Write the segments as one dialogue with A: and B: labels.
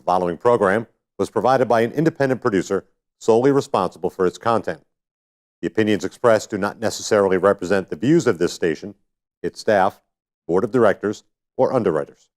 A: following program was provided by an independent producer solely responsible for its content. The opinions expressed do not necessarily represent the views of this station, its staff, board of directors, or underwriters.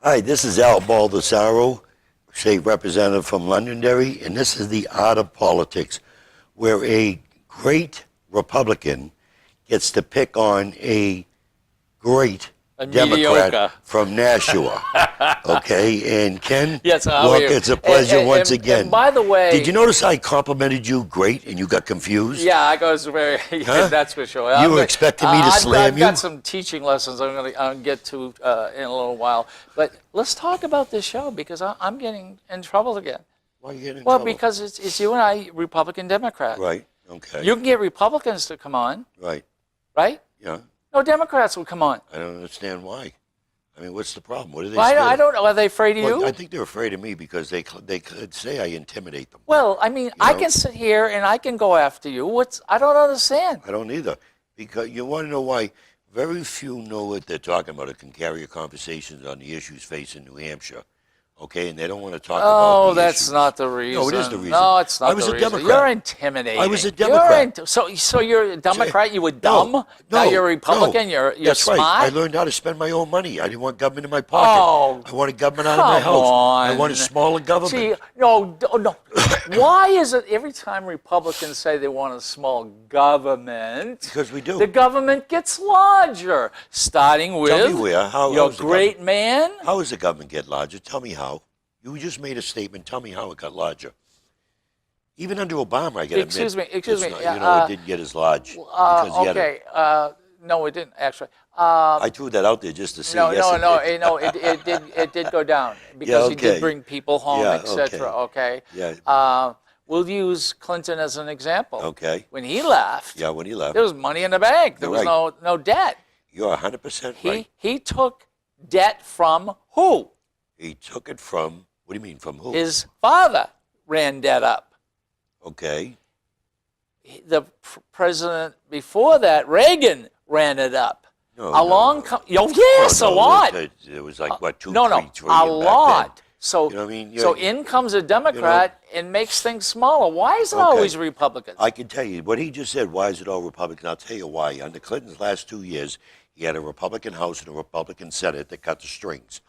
B: Hi, this is Al Baldessaro, state representative from Londonderry, and this is the art of politics, where a great Republican gets to pick on a great Democrat from Nashua. Okay, and Ken,
C: yes,
B: look, it's a pleasure once again.
C: And by the way,
B: did you notice I complimented you great and you got confused?
C: Yeah, I was very.
B: Huh?
C: That's for sure.
B: You were expecting me to slam
C: I've
B: you?
C: got some teaching lessons I'm going to get to in a little while. But let's talk about this show because I'm getting in trouble again.
B: Why are you getting in trouble?
C: Well, because it's you and I, Republican, Democrat.
B: Right. Okay.
C: You can get Republicans to come on.
B: Right.
C: Right.
B: Yeah.
C: No Democrats will come on.
B: I don't understand why. I mean, what's the problem? What are they?
C: Well, I don't know. Are they afraid of you?
B: I think they're afraid of me because they could say I intimidate them.
C: Well, I mean, I can sit here and I can go after you. I don't understand.
B: I don't either. Because you want to know why? Very few know what they're talking about or can carry a conversations on the issues facing New Hampshire. Okay, and they don't want to talk about the
C: that's
B: issues.
C: not the reason.
B: No, it is the reason.
C: No, it's not
B: I was
C: the
B: a
C: reason.
B: Democrat.
C: You're intimidating.
B: I was a Democrat.
C: So you're a Democrat? You were dumb?
B: No,
C: now you're a Republican?
B: No,
C: you're
B: that's
C: smart?
B: right. I learned how to spend my own money. I didn't want government in my pocket.
C: Oh,
B: I wanted government out of my house.
C: on.
B: I wanted smaller government.
C: See, no. Why is it every time Republicans say they want a small government?
B: Because we do.
C: The government gets larger, starting with
B: Tell me where.
C: your great man.
B: How does the government get larger? Tell me how. You just made a statement. Tell me how it got larger. Even under Obama, I got to admit.
C: Excuse me.
B: It didn't get as large. Because he had
C: no, it didn't actually.
B: I threw that out there just to see.
C: It did go down because he did bring people home, etc. Okay.
B: Yeah.
C: We'll use Clinton as an example.
B: Okay.
C: When he left.
B: Yeah, when he left.
C: There was money in the bank. There was no debt.
B: You're 100% right.
C: He took debt from who?
B: He took it from. What do you mean from who?
C: His father ran debt up.
B: Okay.
C: The president before that, Reagan, ran it up.
B: No.
C: Yes, a lot.
B: It was like what, $2
C: a
B: trillion
C: lot.
B: Back then.
C: So,
B: you know what I mean?
C: So in comes a Democrat and makes things smaller. Why is it always Republicans?
B: I can tell you what he just said. Why is it all Republicans? I'll tell you why. Under Clinton's last 2 years, he had a Republican House and a Republican Senate that cut the strings.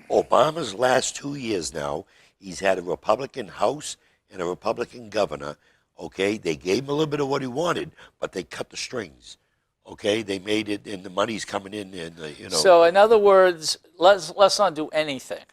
B: Obama's last 2 years now, he's had a Republican House and a Republican governor. Okay, they gave him a little bit of what he wanted, but they cut the strings. Okay, they made it, and the money's coming in, and
C: So in other words, let's not do anything.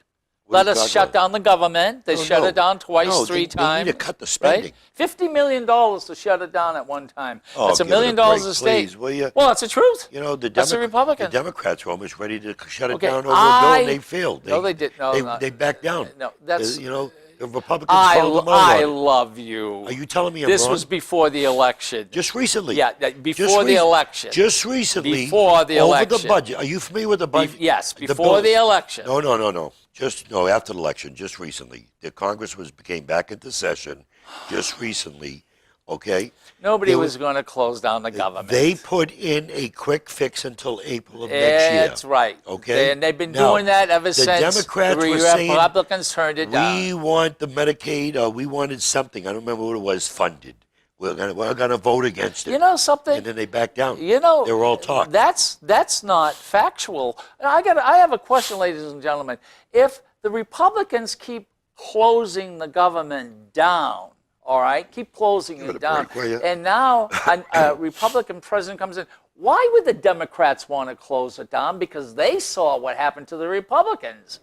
C: Let us shut down the government. They shut it down twice, three times.
B: They need to cut the spending.
C: Right? $50 million to shut it down at one time. That's $1 million a state.
B: Please, will you?
C: Well, that's the truth.
B: You know,
C: that's a Republican.
B: The Democrats were almost ready to shut it down over a bill, and they failed.
C: No, they didn't. No,
B: they backed down.
C: No, that's
B: the Republicans followed them out.
C: I love you.
B: Are you telling me I'm
C: this
B: wrong?
C: was before the election.
B: Just recently.
C: Yeah, before the election.
B: Just recently.
C: Before the election.
B: Over the budget. Are you familiar with the budget?
C: Yes, before the election.
B: No. After the election, just recently. The Congress became back into session just recently. okay?
C: Nobody
B: There
C: was going to close down the government.
B: They put in a quick fix until April of next year.
C: That's right.
B: Okay?
C: And they've been
B: Now,
C: doing that ever
B: the
C: since
B: Democrats
C: the
B: were saying,
C: Republicans turned it down.
B: we want the Medicaid, or we wanted something, I don't remember what it was, funded. We're gonna vote against it.
C: You know something?
B: And then they backed down.
C: You know,
B: They were all talk.
C: That's not factual. And I have a question, ladies and gentlemen. If the Republicans keep closing the government down, all right, keep closing it down,
B: break, will you?
C: and now a Republican president comes in, why would the Democrats want to close it down? Because they saw what happened to the Republicans.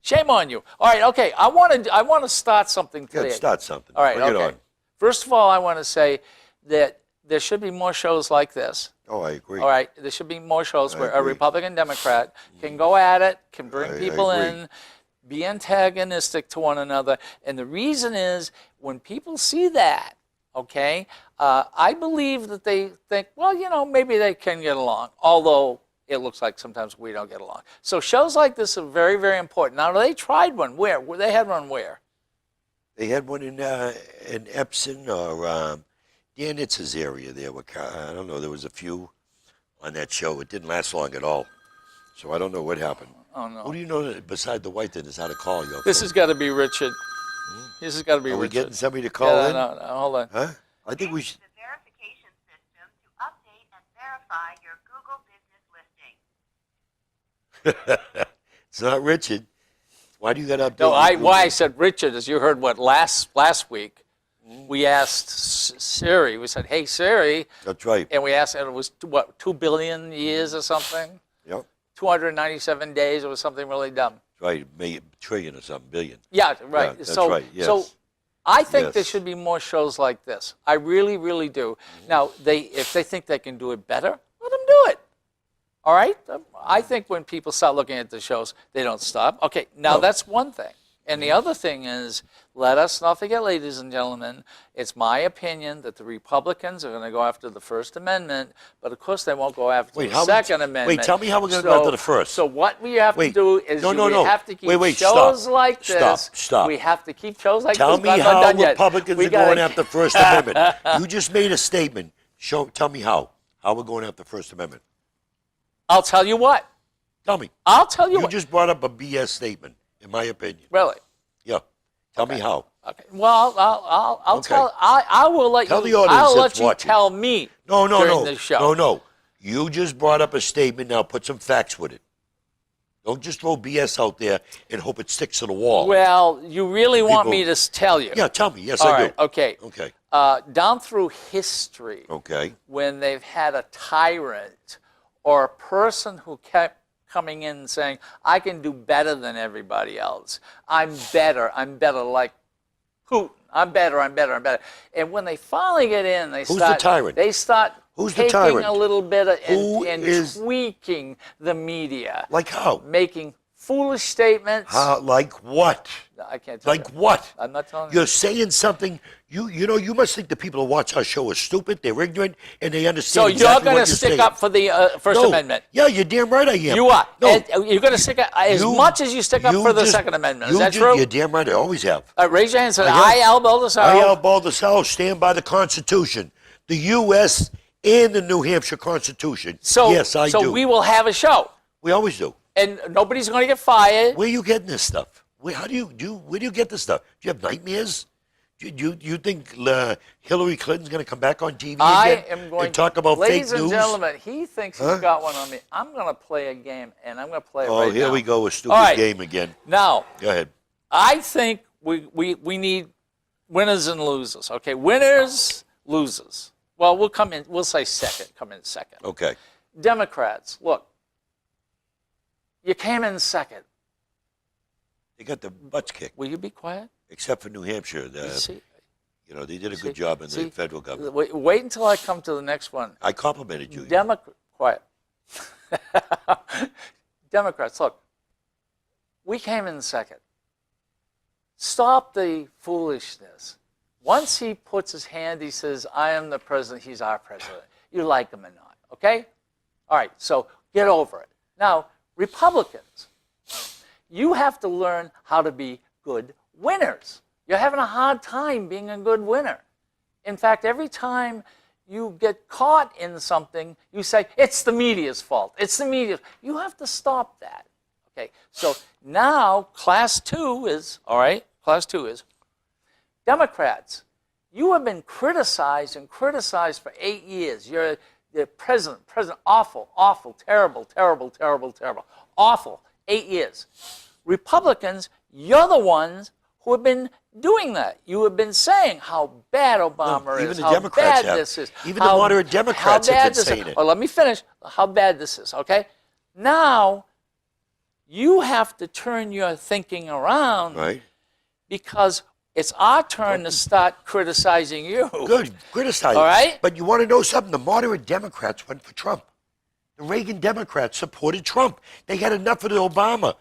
C: Shame on you. All right, okay. I want to start something
B: Yeah,
C: today.
B: start something.
C: All right,
B: Bring it
C: okay.
B: on.
C: First of all, I want to say that there should be more shows like this.
B: Oh, I agree.
C: All right, there should be more shows where a
B: agree.
C: Republican Democrat can go at it, can bring
B: I
C: people
B: agree.
C: in, be antagonistic to one another. And the reason is when people see that, okay, I believe that they think, well, you know, maybe they can get along, although it looks like sometimes we don't get along. So shows like this are very, very important. Now, they tried one. Where? They had one where?
B: They had one in Epsom or Dan Itz's area there. I don't know. There was a few on that show. It didn't last long at all. So I don't know what happened.
C: Oh, no.
B: Who do you know that beside the white that is how to call you?
C: This has got to be Richard. This has got to be
B: Are we
C: Richard.
B: getting somebody to call
C: Yeah,
B: in?
C: no, hold on.
B: Huh? I think we should.
D: The verification system to update and verify your Google business listing.
B: It's not Richard. Why do you got to update?
C: No,
B: your Google?
C: why I said Richard, as you heard what last week, we asked Siri. We said, "Hey Siri,"
B: That's right.
C: and we asked, and it was what 2 billion years or something,
B: Yep.
C: 297 days. It was something really dumb.
B: That's right. Maybe trillion or something, billion.
C: Yeah, right.
B: Yeah, that's
C: so,
B: right, yes.
C: so I think there
B: Yes.
C: should be more shows like this. I really, really do. Now, if they think they can do it better, let them do it. All right? I think when people start looking at the shows, they don't stop. Okay, now
B: No.
C: that's one thing. And the other thing is, let us not forget, ladies and gentlemen, it's my opinion that the Republicans are going to go after the First Amendment, but of course they won't go after
B: Wait,
C: the
B: how we-
C: Second Amendment.
B: wait, tell me how we're gonna go after the First.
C: So what we have to
B: Wait,
C: do is
B: no,
C: we have to keep
B: Wait,
C: shows
B: stop.
C: like this.
B: Stop.
C: We have to keep shows like
B: Tell
C: this.
B: me
C: I'm not
B: how
C: done yet.
B: Republicans
C: We
B: are
C: gotta-
B: going after First Amendment. You just made a statement. Tell me how. How we're going after First Amendment.
C: I'll tell you what.
B: Tell me.
C: I'll tell you
B: You
C: what.
B: just brought up a BS statement, in my opinion.
C: Really?
B: Yeah. Tell me how.
C: Okay. Well, I'll
B: Okay.
C: tell. I will let
B: Tell
C: you.
B: the audience
C: I'll
B: that's
C: let you
B: watching.
C: tell me.
B: No,
C: during the show.
B: No. You just brought up a statement. Now put some facts with it. Don't just throw BS out there and hope it sticks to the wall.
C: Well, you really want me
B: People-
C: to tell you?
B: Yeah, tell me. Yes,
C: All
B: I
C: right.
B: do.
C: Okay.
B: Okay.
C: Down through history,
B: Okay.
C: when they've had a tyrant or a person who kept coming in and saying, "I can do better than everybody else. I'm better. Like Putin. I'm better. And when they finally get in, they
B: Who's
C: start.
B: the tyrant?
C: They start
B: Who's the
C: taking
B: tyrant?
C: a little bit of,
B: Who
C: and
B: is-
C: tweaking the media,
B: Like how?
C: making foolish statements.
B: How? Like what?
C: I can't tell
B: Like
C: you.
B: what?
C: I'm not telling
B: You're
C: you.
B: saying something. You know, you must think the people who watch our show are stupid. They're ignorant, and they understand.
C: So
B: exactly
C: you're going
B: what
C: to
B: you're
C: stick
B: saying.
C: up for the First
B: No.
C: Amendment.
B: Yeah, you're damn right I am.
C: You are.
B: No,
C: And you're going to stick up as
B: you-
C: much as you stick up
B: you
C: for the
B: just-
C: Second Amendment. Is
B: you
C: that
B: just-
C: true?
B: You're damn right. I always have.
C: Raise your hand and say,
B: I
C: I,
B: have.
C: Al Baldessaro.
B: I, Al Baldessaro, stand by the Constitution, the U.S. and the New Hampshire Constitution.
C: So,
B: yes, I
C: so
B: do.
C: we will have a show,
B: We always do.
C: and nobody's going to get fired.
B: Where are you getting this stuff? Where do you get this stuff? Do you have nightmares? Do you think Hillary Clinton's going to come back on TV
C: I
B: again
C: am going
B: and talk about
C: ladies
B: fake news?
C: and gentlemen, he thinks he's got one on me. I'm going to play a game, and I'm going to play it
B: Oh,
C: right
B: here
C: now.
B: we go, a stupid
C: All right.
B: game again.
C: Now,
B: Go ahead.
C: I think we need winners and losers. Okay, winners, losers. Well, we'll say second. Come in second.
B: Okay.
C: Democrats, look, you came in second.
B: They got the butts kicked,
C: Will you be quiet?
B: except for New Hampshire.
C: See,
B: They did a
C: see-
B: good job in the
C: see,
B: federal government.
C: wait until I come to the next one.
B: I complimented you.
C: Quiet. Democrats, look, we came in second. Stop the foolishness. Once he puts his hand, he says, I am the president, he's our president. You like him or not, okay? All right, so get over it. Now, Republicans, you have to learn how to be good winners. You're having a hard time being a good winner. In fact, every time you get caught in something, you say, it's the media's fault. It's the media. You have to stop that. Okay, so now class 2 is, all right, class 2 is, Democrats, you have been criticized and criticized for 8 years. You're the president, awful, awful, terrible, terrible, terrible, terrible, awful, 8 years. Republicans, you're the ones who have been doing that. You have been saying how bad Obama
B: even
C: is,
B: the
C: how
B: Democrats
C: bad
B: have.
C: this is.
B: Even the moderate Democrats
C: how
B: have
C: bad
B: been
C: this
B: saying
C: is.
B: it.
C: Well, let me finish. How bad this is, okay? Now, you have to turn your thinking around
B: Right?
C: because it's our turn to start criticizing you.
B: Good. Criticize.
C: All right?
B: But you want to know something? The moderate Democrats went for Trump. The Reagan Democrats supported Trump. They had enough of the Obama.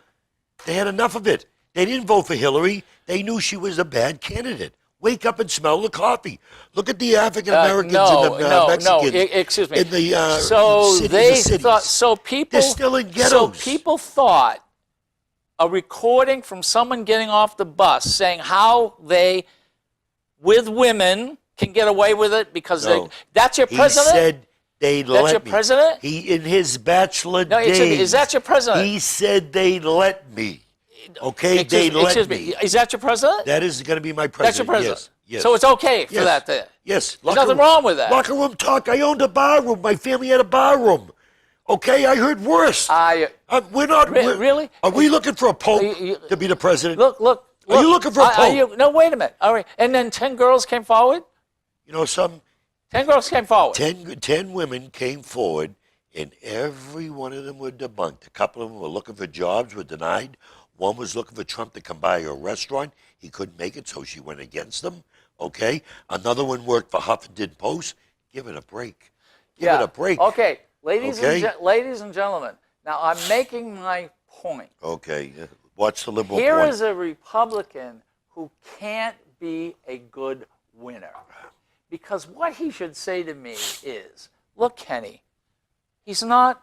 B: They had enough of it. They didn't vote for Hillary. They knew she was a bad candidate. Wake up and smell the coffee. Look at the African Americans and the Mexicans.
C: Excuse me.
B: In the
C: so
B: cities,
C: they
B: the cities.
C: thought. So people.
B: They're still in ghettos.
C: So people thought a recording from someone getting off the bus saying how they, with women, can get away with it because
B: No.
C: that's your
B: He
C: president.
B: said they'd
C: That's
B: let
C: your
B: me.
C: president?
B: He in his bachelor
C: No, excuse
B: days.
C: me, is that your president?
B: He said they'd let me. Okay, they'd let me.
C: Is that your president?
B: That is going to be my
C: That's
B: president.
C: your president.
B: Yes. Yes.
C: So it's okay for
B: Yes.
C: that there.
B: Yes.
C: There's nothing wrong with that.
B: Locker room talk. I owned a bar room. My family had a bar room. Okay, I heard worse. We're not.
C: Really?
B: Are we looking for a pope
C: You-
B: to be the president?
C: Look.
B: Are you looking for a pope?
C: No, wait a minute. All right. And then 10 girls came forward?
B: You know,
C: 10 girls came forward.
B: 10 women came forward, and every one of them were debunked. A couple of them were looking for jobs, were denied. One was looking for Trump to come by a restaurant. He couldn't make it, so she went against him. Okay? Another one worked for Huffington Post. Give it a break. Give it a break.
C: Okay. Ladies
B: Okay?
C: and gentlemen, now I'm making my point.
B: Okay. Watch the liberal
C: Here
B: point.
C: is a Republican who can't be a good winner. Because what he should say to me is, look, Kenny, he's not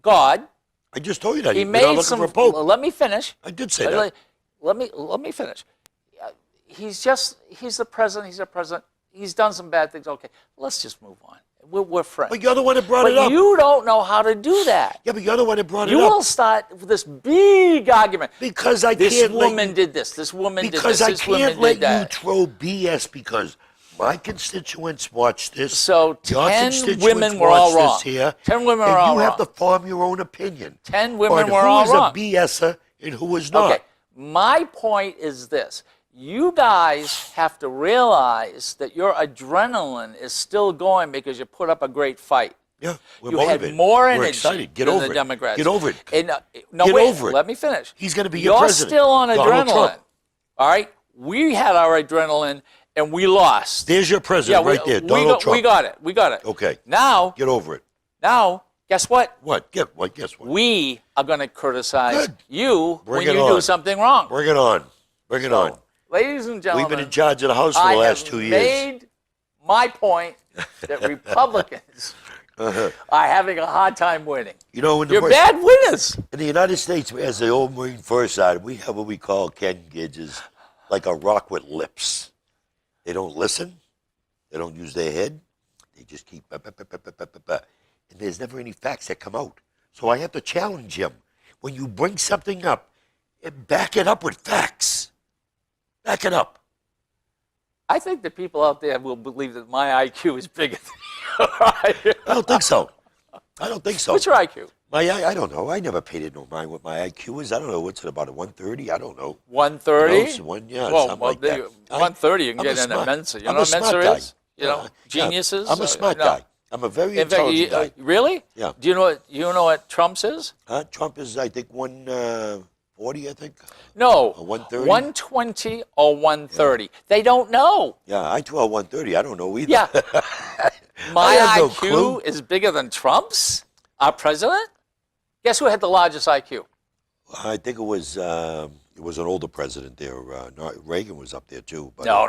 C: God.
B: I just told you that.
C: He
B: We're not
C: made
B: looking
C: some.
B: for a pope.
C: Let me finish.
B: I did say that.
C: Let me finish. He's the president. He's a president. He's done some bad things. Okay, let's just move on. We're friends.
B: But you're the one that brought it
C: But
B: up.
C: you don't know how to do that.
B: Yeah, but you're the one that brought it
C: You
B: up.
C: will start this big argument.
B: Because I
C: This
B: can't let
C: woman
B: you,
C: did this. This woman did this.
B: because I
C: This woman
B: can't let
C: did that.
B: you throw BS because my constituents watch this.
C: So
B: your
C: 10
B: constituents
C: women were
B: watch
C: all
B: this
C: wrong.
B: Here,
C: 10 women were
B: and
C: all
B: you have
C: wrong.
B: to form your own opinion
C: 10 women
B: on
C: were
B: who
C: all
B: is
C: wrong.
B: a BSer and who is not.
C: Okay, my point is this. You guys have to realize that your adrenaline is still going because you put up a great fight.
B: Yeah, we're
C: You
B: motivated.
C: had more
B: We're
C: energy
B: excited. Get
C: than
B: over
C: the
B: it.
C: Democrats.
B: Get over it.
C: And, no,
B: Get
C: wait,
B: over it.
C: let me finish.
B: He's going to be your
C: You're
B: president.
C: still on
B: Donald
C: adrenaline.
B: Trump.
C: All right? We had our adrenaline, and we lost.
B: There's your president right there, Donald Trump.
C: We got it. We got it.
B: Okay.
C: Now,
B: Get over it.
C: guess what?
B: What? Guess what?
C: We are going to criticize
B: Good.
C: you
B: Bring
C: when
B: it
C: you do
B: on.
C: something wrong.
B: Bring it on. Bring it on.
C: Ladies and gentlemen,
B: We've been in charge of the House for
C: I
B: the last
C: have
B: 2 years.
C: made my point that Republicans are having a hard time winning.
B: You know,
C: You're bad winners.
B: in the United States, as the old Marine First side, we have what we call Ken Gidges, like a rock with lips. They don't listen. They don't use their head. They just keep, and there's never any facts that come out. So I have to challenge him. When you bring something up, back it up with facts. Back it up.
C: I think that people out there will believe that my IQ is bigger than
B: I don't think so. I don't think so.
C: What's your IQ?
B: I don't know. I never paid it no mind what my IQ is. I don't know. What's it about, a 130? I don't know.
C: 130?
B: Well, something like that.
C: 130, you can
B: I'm
C: get
B: a
C: into
B: smart-
C: Mensa. You
B: I'm
C: know
B: a
C: what Mensa
B: smart guy.
C: is? You know, geniuses?
B: I'm a smart
C: No.
B: guy. I'm a very
C: In fact,
B: intelligent guy.
C: really?
B: Yeah.
C: Do you know what Trump's is?
B: Trump is, I think, 140, I think.
C: No.
B: Or 130?
C: 120 or 130. They don't know.
B: Yeah, I 12 130. I don't know either.
C: Yeah. My
B: I have no
C: IQ
B: clue.
C: is bigger than Trump's? Our president? Guess who had the largest IQ?
B: I think it was an older president there. Reagan was up there too. But
C: No.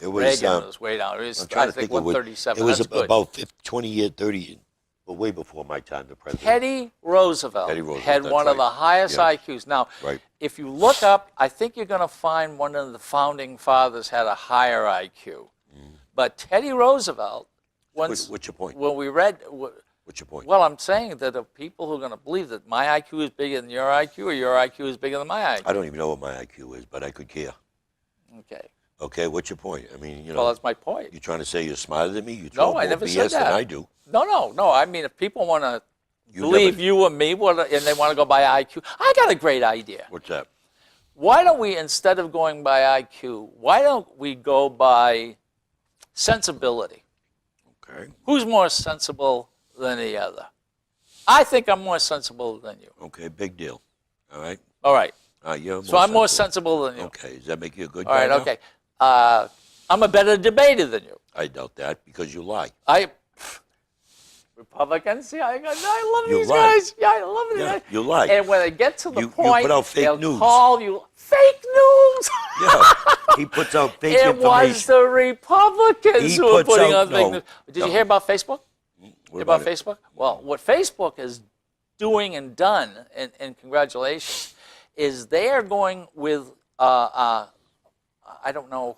B: It was,
C: Reagan was way down. It was,
B: I'm trying
C: I
B: to
C: think,
B: think.
C: 137.
B: It was
C: That's good.
B: about 20 years, 30, but way before my time, the president.
C: Teddy Roosevelt,
B: Teddy Roosevelt,
C: had
B: that's
C: one of
B: right.
C: the highest
B: Yeah.
C: IQs. Now,
B: Right.
C: if you look up, I think you're going to find one of the founding fathers had a higher IQ. But Teddy Roosevelt, once
B: What's your point?
C: when we read,
B: What's your point?
C: well, I'm saying that the people who are going to believe that my IQ is bigger than your IQ or your IQ is bigger than my IQ.
B: I don't even know what my IQ is, but I could care.
C: Okay.
B: Okay, what's your point? I mean,
C: Well, that's my point.
B: you're trying to say you're smarter than me? You throw
C: No,
B: more
C: I never
B: BS
C: said that.
B: than I do.
C: No. I mean, if people want to
B: You
C: believe
B: never-
C: you and me, and they want to go by IQ, I got a great idea.
B: What's that?
C: Why don't we, instead of going by IQ, why don't we go by sensibility?
B: Okay.
C: Who's more sensible than the other? I think I'm more sensible than you.
B: Okay, big deal. All right.
C: All right.
B: You're
C: So I'm more sensible than you.
B: Okay, does that make you a good
C: All
B: guy
C: right,
B: now?
C: okay. I'm a better debater than you.
B: I doubt that because you lie.
C: Republicans, yeah, I love
B: You
C: these
B: lie.
C: guys. Yeah, I love these
B: Yeah,
C: guys.
B: you lie.
C: And when they get to the
B: You
C: point,
B: put out fake
C: they'll
B: news.
C: call you fake news.
B: Yeah, he puts out fake
C: It
B: information.
C: was the Republicans
B: He
C: who were
B: puts
C: putting
B: out-
C: on fake
B: no,
C: news. Did
B: no.
C: you hear about Facebook?
B: What
C: About
B: it?
C: Facebook? Well, what Facebook is doing and done, and congratulations, is they are going with, I don't know,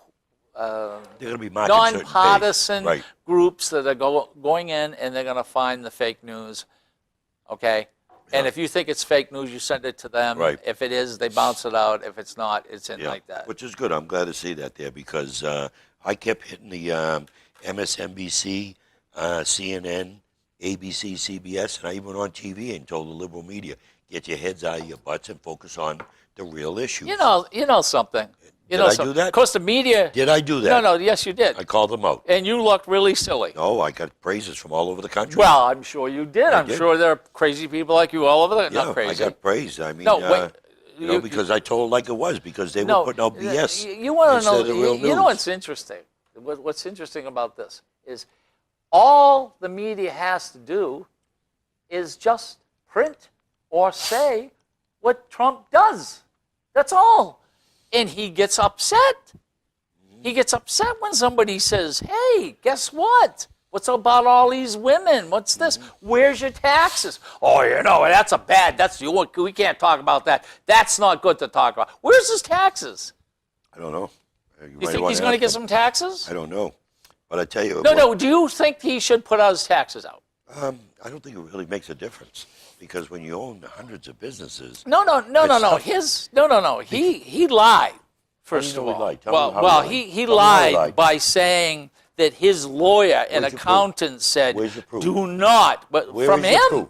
B: They're going to be marking certain days.
C: nonpartisan
B: Right.
C: groups that are going in and they're going to find the fake news, okay? And if you think it's fake news, you send it to them.
B: Right.
C: If it is, they bounce it out. If it's not, it's in
B: Yeah,
C: like that.
B: which is good. I'm glad to see that there because I kept hitting the MSNBC, CNN, ABC, CBS, and I even went on TV and told the liberal media, get your heads out of your butts and focus on the real issues.
C: You know something.
B: Did I do that?
C: Of course, the media.
B: Did I do that?
C: No, yes, you did.
B: I called them out.
C: And you looked really silly.
B: No, I got praises from all over the country.
C: Well, I'm sure you did. I'm
B: did.
C: sure there are crazy people like you all over there.
B: yeah,
C: Not crazy.
B: I got praise. I mean,
C: No, wait.
B: because I told it like it was because they
C: No,
B: were putting out BS.
C: You want to
B: instead
C: know?
B: of the real
C: You know
B: news.
C: what's interesting? What's interesting about this is all the media has to do is just print or say what Trump does. That's all. And he gets upset. He gets upset when somebody says, hey, guess what? What's about all these women? What's this? Where's your taxes? Oh, we can't talk about that. That's not good to talk about. Where's his taxes?
B: I don't know.
C: You think he's going to get some taxes?
B: I don't know. But I tell you.
C: No. Do you think he should put his taxes out?
B: I don't think it really makes a difference because when you own hundreds of businesses.
C: No.
B: tough.
C: He lied. First
B: How
C: of
B: do you know he
C: all,
B: lied? Tell me how
C: well,
B: he lied.
C: he
B: Tell me how he
C: lied
B: lied.
C: by saying that his lawyer and
B: Where's your proof?
C: accountant said,
B: Where's your proof?
C: "Do not." But
B: Where
C: from
B: is your
C: him,
B: proof?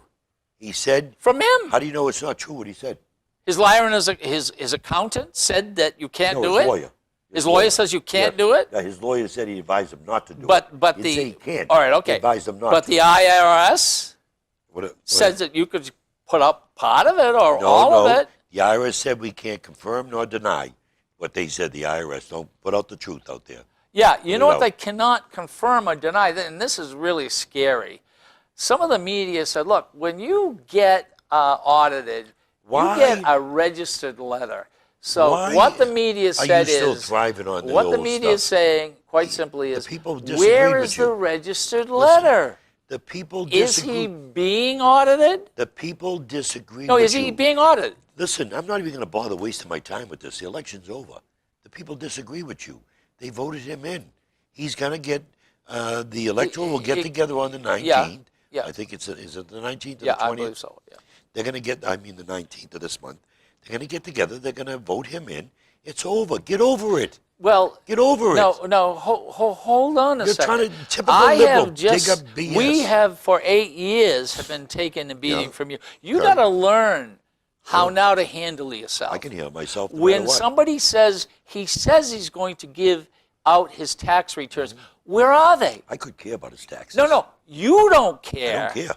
B: He said.
C: from him,
B: How do you know it's not true what he said?
C: his lawyer and his accountant said that you can't
B: No,
C: do
B: his
C: it.
B: lawyer.
C: His lawyer says you can't
B: Yeah.
C: do it.
B: Yeah, his lawyer said he advised him not to do
C: But
B: it.
C: but
B: He
C: the
B: didn't say he can't.
C: all right,
B: He
C: okay.
B: advised him not
C: But
B: to.
C: the IRS
B: What
C: says that you could put up part of it or
B: no,
C: all
B: no.
C: of it.
B: The IRS said we can't confirm nor deny what they said. The IRS don't put out the truth out there.
C: Yeah, you know
B: it
C: what
B: out.
C: they cannot confirm or deny, and this is really scary. Some of the media said, look, when you get audited,
B: Why?
C: you get a registered letter. So
B: Why
C: what the media
B: are
C: said
B: you still
C: is,
B: thriving on the
C: what the
B: old
C: media is
B: stuff?
C: saying, quite simply, is,
B: people disagree
C: where
B: with
C: is
B: you.
C: the registered letter?
B: The people
C: Is
B: disagree.
C: he being audited?
B: The people disagree
C: No,
B: with
C: is he
B: you.
C: being audited?
B: Listen, I'm not even going to bother wasting my time with this. The election's over. The people disagree with you. They voted him in. He's going to get, the electoral will get together on the 19th.
C: yeah.
B: I think is it the 19th or
C: Yeah,
B: the 20th?
C: I believe so. Yeah.
B: They're going to get, the 19th of this month. They're going to get together. They're going to vote him in. It's over. Get over it.
C: Well,
B: Get over it.
C: No, hold on a
B: You're
C: second.
B: trying to- typical
C: I
B: liberal,
C: have just,
B: dig up BS.
C: we have for 8 years have been taking a beating
B: Yeah.
C: from you. You
B: Okay.
C: got to learn how now to handle yourself.
B: I can hear myself. No
C: When
B: matter what.
C: somebody says he's going to give out his tax returns, where are they?
B: I could care about his taxes.
C: No, you don't
B: I
C: care.
B: don't care.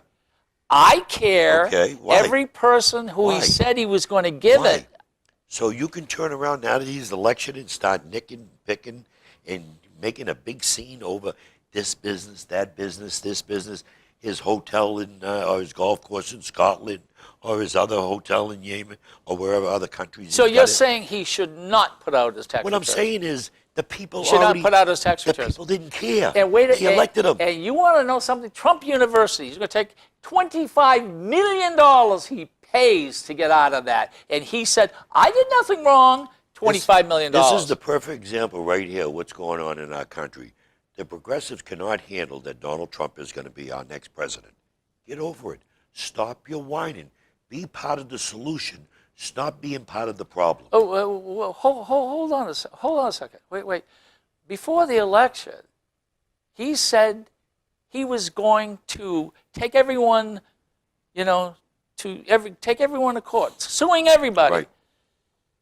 C: I care.
B: Okay, why?
C: Every person who
B: Why?
C: he said he was going to give
B: Why?
C: it.
B: So you can turn around now that he's elected and start nicking, picking, and making a big scene over this business, that business, this business, his hotel in, or his golf course in Scotland, or his other hotel in Yemen, or wherever other countries.
C: So
B: he's
C: you're
B: got it.
C: saying he should not put out his tax
B: What
C: returns?
B: I'm saying is the people
C: He should not
B: already,
C: put out his tax
B: the
C: returns.
B: people didn't care.
C: And wait,
B: They elected him.
C: And you want to know something? Trump University is going to take $25 million he pays to get out of that. And he said, I did nothing wrong, $25 million.
B: This is the perfect example right here of what's going on in our country. The progressives cannot handle that Donald Trump is going to be our next president. Get over it. Stop your whining. Be part of the solution. Stop being part of the problem.
C: Oh, hold on a second. Wait. Before the election, he said he was going to take everyone, take everyone to court, suing everybody.
B: Right.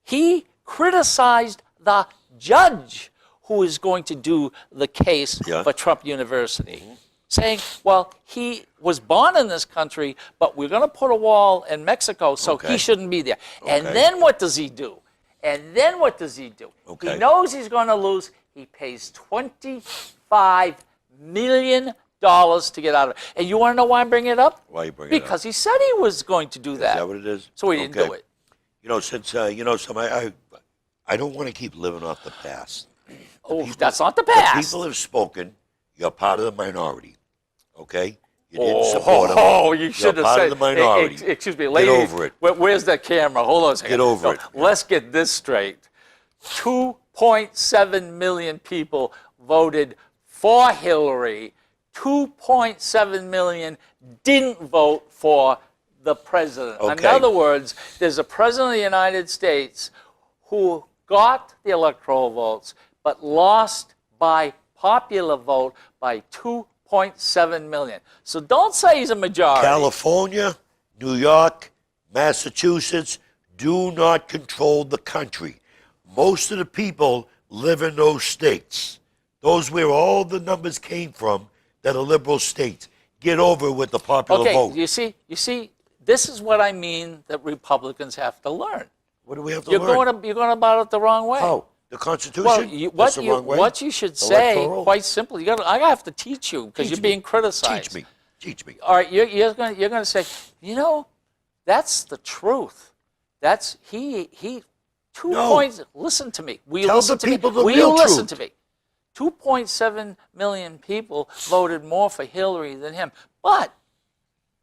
C: He criticized the judge who is going to do the case
B: Yeah.
C: for Trump University, saying, well, he was born in this country, but we're going to put a wall in Mexico, so
B: Okay.
C: he shouldn't be there. And
B: Okay.
C: then what does he do?
B: Okay.
C: He knows he's going to lose. He pays $25 million to get out of it. And you want to know why I'm bringing it up?
B: Why you bringing it up?
C: Because he said he was going to do
B: Is
C: that.
B: that what it is?
C: So he didn't
B: Okay.
C: do it.
B: Since I don't want to keep living off the past.
C: Oh, that's not the
B: The
C: past.
B: people have spoken. You're part of the minority. Okay? You didn't support them.
C: You should
B: You're
C: have
B: part
C: said.
B: of the minority.
C: Excuse me, lady.
B: Get over it.
C: Where's that camera? Hold on a second.
B: Get over it.
C: Let's get this straight. 2.7 million people voted for Hillary. 2.7 million didn't vote for the president. In
B: Okay.
C: other words, there's a president of the United States who got the electoral votes but lost by popular vote by 2.7 million. So don't say he's a majority.
B: California, New York, Massachusetts do not control the country. Most of the people live in those states. Those where all the numbers came from that are liberal states. Get over it with the popular
C: Okay,
B: vote.
C: you see, this is what I mean that Republicans have to learn.
B: What do we have to
C: You're
B: learn?
C: going about it the wrong way.
B: How? The Constitution?
C: Well,
B: That's the wrong way?
C: what you should say,
B: Electoral?
C: quite simply, I have to teach you because
B: Teach
C: you're
B: me.
C: being criticized.
B: Teach me.
C: All right, you're going to say, that's the truth. That's he 2
B: No.
C: points. Listen to me. Will you
B: Tell
C: listen
B: the
C: to me?
B: people the
C: Will
B: real
C: you listen
B: truth.
C: to me? 2.7 million people voted more for Hillary than him. But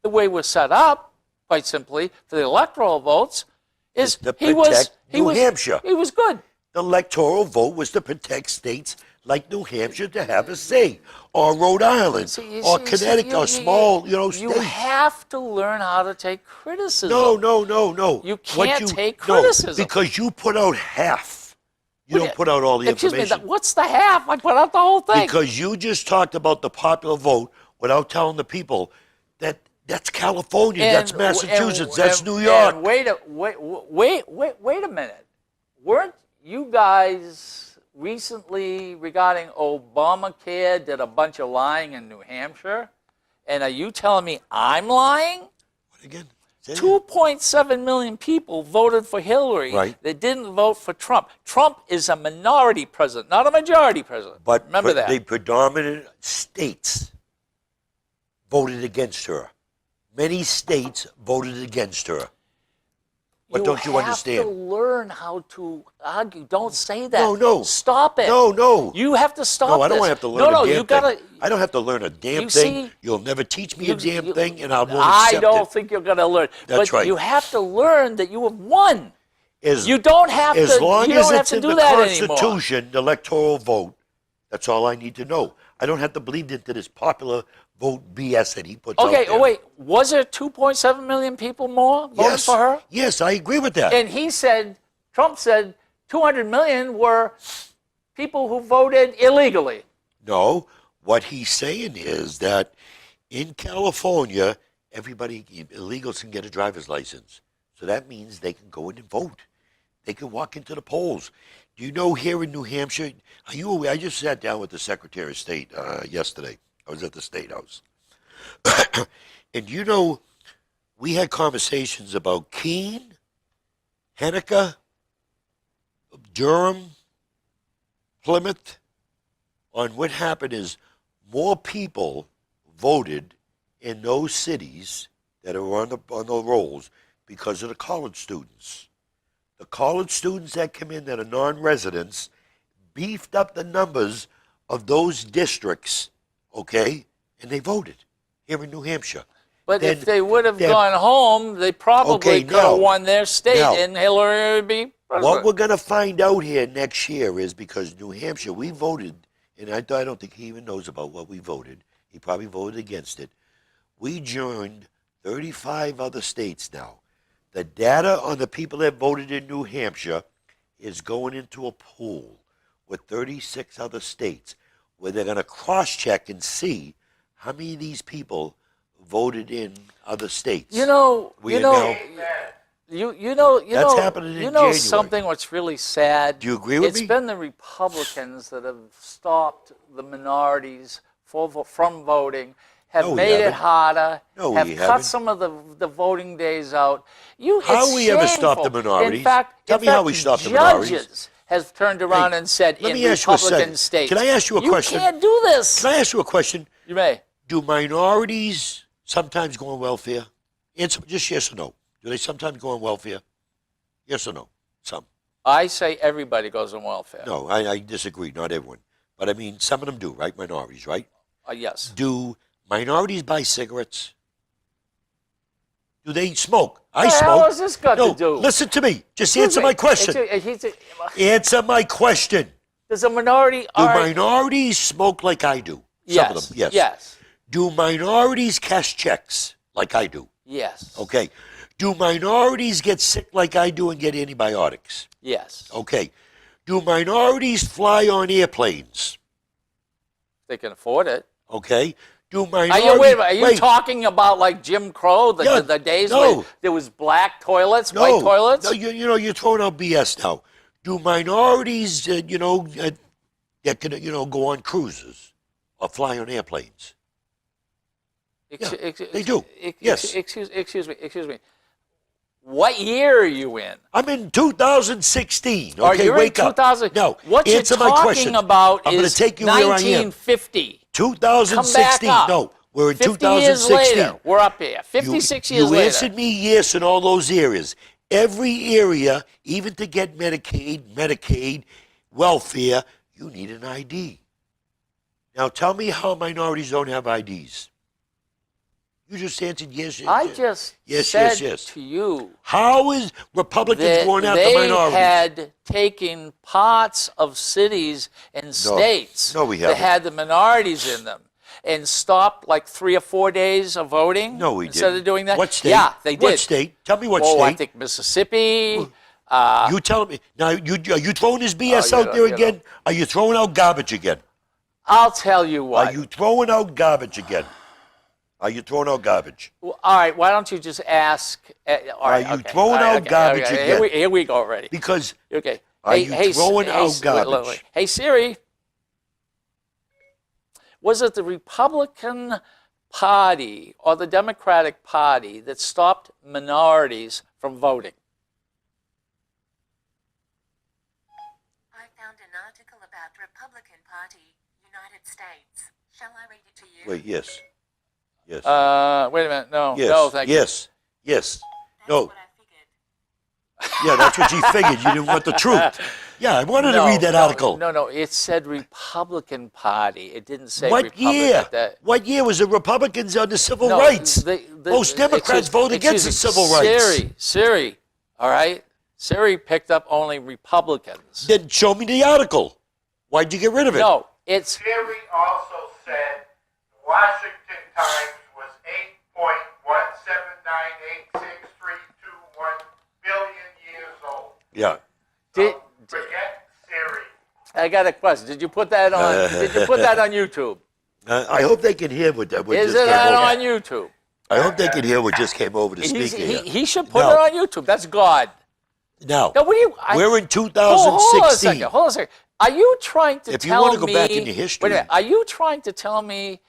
C: the way we're set up, quite simply, for the electoral votes, is
B: To
C: he was
B: protect New Hampshire.
C: He was good.
B: The electoral vote was to protect states like New Hampshire to have a say, or Rhode Island, or Connecticut, or small,
C: You
B: states.
C: have to learn how to take criticism.
B: No.
C: You
B: What
C: can't take criticism.
B: because you put out half. You don't put out all the
C: Excuse
B: information.
C: me, what's the half? I put out the whole thing.
B: Because you just talked about the popular vote without telling the people that that's California, that's Massachusetts, that's New York.
C: And wait a minute. Weren't you guys recently regarding Obamacare did a bunch of lying in New Hampshire? And are you telling me I'm lying?
B: What again? Say it.
C: 2.7 million people voted for Hillary.
B: Right.
C: They didn't vote for Trump. Trump is a minority president, not a majority president.
B: But
C: remember that.
B: the predominant states voted against her. Many states voted against her. What don't you understand?
C: You have to learn how to argue. Don't say that.
B: No.
C: Stop it.
B: No.
C: You have to stop
B: No, I don't
C: this.
B: have to learn a damn
C: you gotta.
B: thing. I don't have to learn a damn
C: You
B: thing.
C: see,
B: You'll never teach me
C: you-
B: a damn
C: you-
B: thing, and I won't
C: I
B: accept
C: don't
B: it.
C: think you're going to learn.
B: That's
C: but
B: right.
C: you have to learn that you have won.
B: As,
C: You don't have
B: as
C: to.
B: long
C: you
B: as
C: don't have
B: it's
C: to
B: in
C: do
B: the
C: that anymore.
B: Constitution, the electoral vote, that's all I need to know. I don't have to believe into this popular vote BS that he puts out
C: Okay.
B: there.
C: Oh wait. Was there 2.7 million people more voted
B: Yes.
C: for her?
B: Yes, I agree with that.
C: And Trump said, 200 million were people who voted illegally.
B: No, what he's saying is that in California, illegals can get a driver's license. So that means they can go in and vote. They can walk into the polls. Do you know here in New Hampshire, are you aware? I just sat down with the Secretary of State yesterday. I was at the State House. And you know, we had conversations about Keene, Henniker, Durham, Plymouth, on what happened is more people voted in those cities that are on the rolls because of the college students. The college students that come in that are non-residents beefed up the numbers of those districts, okay, and they voted here in New Hampshire.
C: But
B: Then-
C: if they would have
B: then-
C: gone home, they probably
B: Okay,
C: could have
B: now-
C: won their state,
B: now,
C: and Hillary would be president.
B: What we're going to find out here next year is because New Hampshire, we voted and I don't think he even knows about what we voted. He probably voted against it. We joined 35 other states now. The data on the people that voted in New Hampshire is going into a pool with 36 other states where they're going to cross-check and see how many of these people voted in other states.
C: You know,
B: We
C: you
B: are
C: know,
B: now-
C: you
B: That's
C: know,
B: happening in
C: you know
B: January.
C: something what's really sad.
B: Do you agree with
C: It's
B: me?
C: been the Republicans that have stopped the minorities from voting, have
B: No, we
C: made it
B: haven't.
C: harder,
B: No,
C: have
B: we
C: cut
B: haven't.
C: some of the voting days out.
B: How
C: It's
B: we ever stopped the
C: shameful.
B: minorities?
C: In fact,
B: Tell me how we stopped the minorities.
C: Judges has turned around and said
B: let
C: in
B: me ask you a
C: Republican
B: second.
C: states,
B: Can I ask you a question?
C: You can't do this.
B: Can I ask you a question?
C: You may.
B: Do minorities sometimes go on welfare? Answer just yes or no. Do they sometimes go on welfare? Yes or no? Some.
C: I say everybody goes on welfare.
B: No, I disagree. Not everyone. But I mean, some of them do, right? Minorities, right?
C: Yes.
B: Do minorities buy cigarettes? Do they smoke? I
C: What the
B: smoke.
C: hell has this got
B: no,
C: to do?
B: listen to me. Just answer my question. Answer my question.
C: There's a minority.
B: Do
C: all right.
B: minorities smoke like I do?
C: Yes.
B: Some of them, yes.
C: Yes.
B: Do minorities cash checks like I do?
C: Yes.
B: Okay. Do minorities get sick like I do and get antibiotics?
C: Yes.
B: Okay. Do minorities fly on airplanes?
C: They can afford it.
B: Okay. Do
C: Are
B: minorities...
C: you, wait a minute, are you talking about like Jim Crow,
B: Yeah,
C: the days
B: no.
C: when there was black toilets,
B: No,
C: white toilets?
B: No, you're throwing out BS now. Do minorities, that can, go on cruises or fly on airplanes? They do. Yes.
C: Excuse me. What year are you in?
B: I'm in 2016. Okay,
C: Are you
B: wake
C: in
B: up.
C: 2000?
B: No,
C: What you're
B: answer my question.
C: talking about
B: I'm going
C: is
B: to take you where I am.
C: 1950.
B: 2016.
C: Come back up.
B: No, we're in
C: 50
B: 2016.
C: years later, we're up here. 56 years
B: you
C: later.
B: answered me yes in all those areas. Every area, even to get Medicaid, welfare, you need an ID. Now tell me how minorities don't have IDs. You just answered yes.
C: I just
B: yes,
C: said
B: yes.
C: to you
B: How is Republicans
C: that
B: going after
C: they
B: minorities?
C: had taken parts of cities and states
B: No, we
C: that
B: haven't.
C: had the minorities in them and stopped like 3 or 4 days of voting.
B: No, we
C: instead
B: didn't.
C: of doing that.
B: What state?
C: Yeah, they did.
B: What state? Tell me what
C: Oh, I
B: state.
C: think Mississippi.
B: You tell me. Now, are you throwing this BS
C: you
B: out
C: know,
B: there
C: you
B: again?
C: know.
B: Are you throwing out garbage again?
C: I'll tell you what.
B: Are you throwing out garbage again? Are you throwing out garbage?
C: Well, all right, why don't you just ask? All right,
B: Are you
C: okay,
B: throwing
C: all right,
B: out
C: okay,
B: garbage
C: okay,
B: again?
C: Here we go already.
B: Because
C: Okay.
B: Are you throwing out
C: wait,
B: garbage?
C: wait. Hey, Siri. Was it the Republican Party or the Democratic Party that stopped minorities from voting?
D: I found an article about Republican Party, United States. Shall I read it to you?
B: wait, yes, yes,
C: Wait a minute. No,
B: yes,
C: no, thank you.
B: yes.
D: That's
B: No,
D: what I figured.
B: yeah, that's what you figured. You didn't want the truth. Yeah, I wanted to read that article.
C: No, it said Republican Party. It didn't say
B: What
C: Republican.
B: year? What year was the Republicans on the civil
C: No,
B: rights? Most Democrats vote against the
C: excuse
B: civil
C: me,
B: rights.
C: Siri, all right? Siri picked up only Republicans.
B: Then show me the article. Why'd you get rid of it?
C: No, it's
E: Kerry also said the Washington Times was 8.1798632 billion years old.
B: Yeah.
C: did,
E: Forget Siri.
C: I got a question. Did you put that on? Did you put that on YouTube?
B: I hope they can hear what
C: Is
B: just
C: it
B: came over.
C: on YouTube?
B: I hope they can hear what just came over to speak here.
C: He should put
B: No.
C: it on YouTube. That's God.
B: Now,
C: Now, what do you?
B: we're in
C: Hold on a
B: 2016.
C: second. Hold on a second. Are you trying to
B: If you
C: tell
B: wanna go
C: me?
B: back into history-
C: Wait a minute. Are you trying to tell me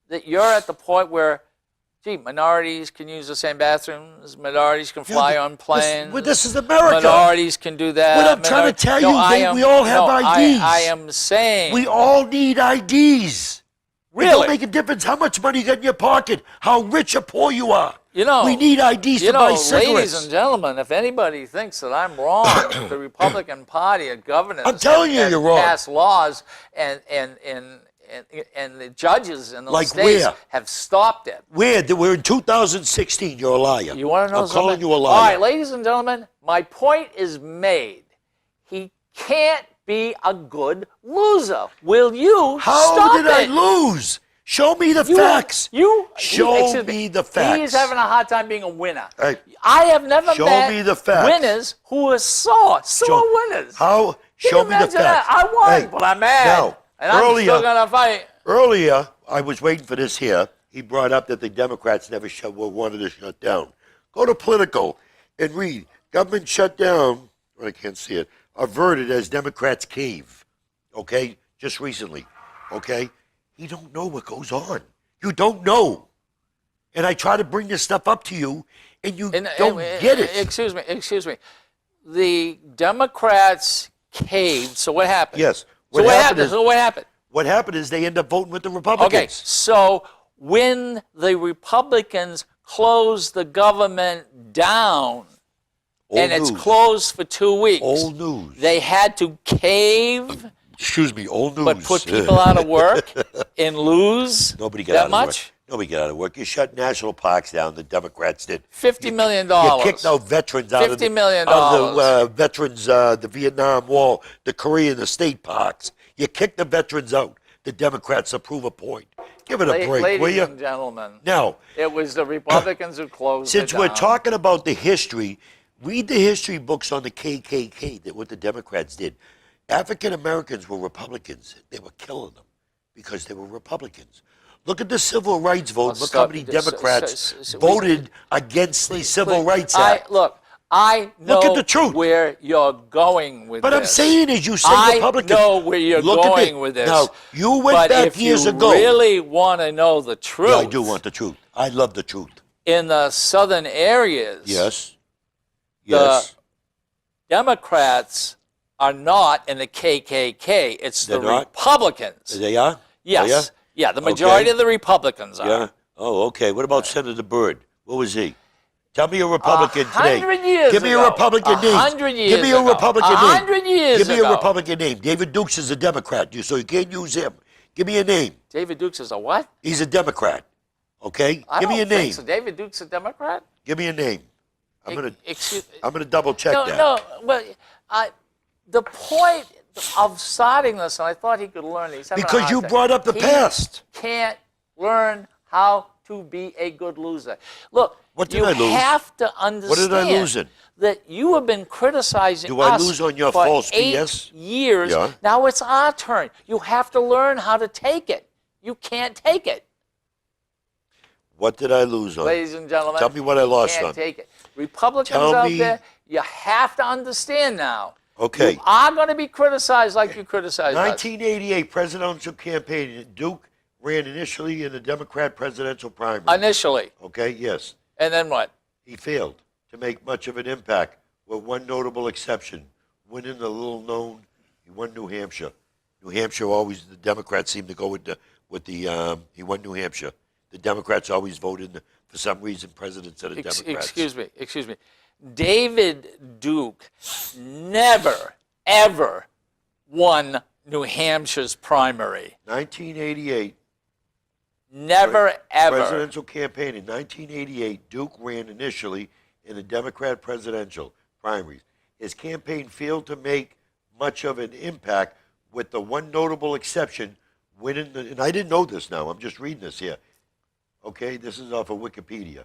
C: that you're at the point where, gee, minorities can use the same bathrooms, minorities can fly on planes.
B: This is America.
C: Minorities can do that.
B: What I'm trying to tell you, we all have
C: I
B: IDs.
C: am saying.
B: We all need IDs. It
C: Really?
B: don't make a difference how much money you got in your pocket, how rich or poor you are.
C: You know,
B: we need IDs
C: you
B: to buy
C: know,
B: cigarettes.
C: ladies and gentlemen, if anybody thinks that I'm wrong, the Republican Party and governors
B: I'm telling you
C: have
B: you're wrong.
C: passed laws and the judges in the
B: Like
C: states
B: where?
C: have stopped it.
B: We're in 2016. You're a liar.
C: You want to know
B: I'm
C: something?
B: calling you a liar.
C: All right, ladies and gentlemen, my point is made. He can't be a good loser. Will you
B: How
C: stop
B: did I
C: it?
B: lose? Show me the
C: You-
B: facts. Show
C: excuse
B: me the facts.
C: He is having a hard time being a winner.
B: Hey,
C: I have never
B: show
C: met
B: me the facts.
C: winners who are sore winners.
B: How?
C: Can
B: Show
C: you
B: me the
C: imagine that?
B: facts.
C: I won,
B: Hey,
C: but I'm mad.
B: now,
C: and I'm
B: earlier-
C: still going to fight.
B: Earlier, I was waiting for this here. He brought up that the Democrats never wanted to shut down. Go to Political and read. Government shut down, I can't see it, averted as Democrats cave. Okay? Just recently. Okay? You don't know what goes on. You don't know. And I try to bring this stuff up to you, and you don't get it.
C: Excuse me. The Democrats caved. So what happened?
B: Yes.
C: So what happened?
B: What happened is they end up voting with the Republicans.
C: Okay. So when the Republicans closed the government down,
B: Old
C: it's
B: news.
C: closed for 2 weeks,
B: Old news.
C: they had to cave,
B: Excuse me, old news.
C: but put people out of work and lose
B: Nobody got
C: that
B: out
C: much.
B: of work. Nobody got out of work. You shut national parks down. The Democrats did.
C: $50 million.
B: You kicked out veterans out of
C: $50 million.
B: the veterans, the Vietnam War, the Korean, the state parks. You kicked the veterans out. The Democrats approve a point. Give it a break, will
C: Ladies
B: you?
C: and gentlemen,
B: Now,
C: it was the Republicans who closed
B: since
C: it
B: we're
C: down.
B: talking about the history, read the history books on the KKK, that what the Democrats did. African Americans were Republicans. They were killing them because they were Republicans. Look at the civil rights vote. Look how many Democrats voted against the Civil Rights Act.
C: I know
B: Look at the truth.
C: where you're going with
B: But
C: this.
B: I'm saying is you say
C: I
B: Republicans.
C: know where you're
B: Look at
C: going
B: it.
C: with this.
B: Now, you went
C: but
B: back
C: if
B: years
C: you
B: ago.
C: really want to know the truth,
B: Yeah, I do want the truth. I love the truth.
C: in the southern areas,
B: Yes.
C: The-
B: Yes.
C: Democrats are not in the KKK. It's the
B: They're not?
C: Republicans.
B: They are?
C: Yes.
B: Oh, yeah?
C: Yeah, the majority
B: Okay.
C: of the Republicans are.
B: Yeah. Oh, okay. What about Senator Byrd? What was he? Tell me a Republican today.
C: 100 years
B: Give me
C: ago.
B: a Republican name.
C: 100 years
B: Give me a
C: ago.
B: Republican name.
C: 100 years
B: Give me
C: ago.
B: a Republican name. David Dukes is a Democrat, so you can't use him. Give me a name.
C: David Dukes is a what?
B: He's a Democrat. Okay?
C: I
B: Give me a
C: don't think
B: name.
C: so. David Duke's a Democrat?
B: Give me a name. I'm gonna
C: Excuse
B: double check
C: No,
B: that.
C: no, but the point of starting this, and I thought he could learn these.
B: Because you brought up the past.
C: Can't learn how to be a good loser. Look,
B: What did
C: you
B: I lose?
C: have to understand
B: did I lose in?
C: that you have been criticizing
B: Do I
C: us
B: lose on your
C: for
B: false
C: 8
B: BS?
C: years.
B: Yeah.
C: Now it's our turn. You have to learn how to take it. You can't take it.
B: What did I lose on?
C: Ladies and gentlemen,
B: Tell me what I lost
C: can't
B: on.
C: take it. Republicans
B: Tell
C: out
B: me-
C: there, you have to understand now.
B: Okay.
C: You are going to be criticized like you criticized us.
B: 1988 presidential campaign. Duke ran initially in the Democrat presidential primary.
C: Initially.
B: Okay, yes.
C: And then what?
B: He failed to make much of an impact, with one notable exception. Winning the little known, he won New Hampshire. New Hampshire always, the Democrats seem to go with the he won New Hampshire. The Democrats always voted, for some reason, presidents of the Democrats.
C: Excuse me. David Duke never, ever won New Hampshire's primary.
B: 1988.
C: Never, ever.
B: Presidential campaign in 1988, Duke ran initially in the Democrat presidential primaries. His campaign failed to make much of an impact, with the one notable exception, winning and I didn't know this now, I'm just reading this here. Okay, this is off of Wikipedia.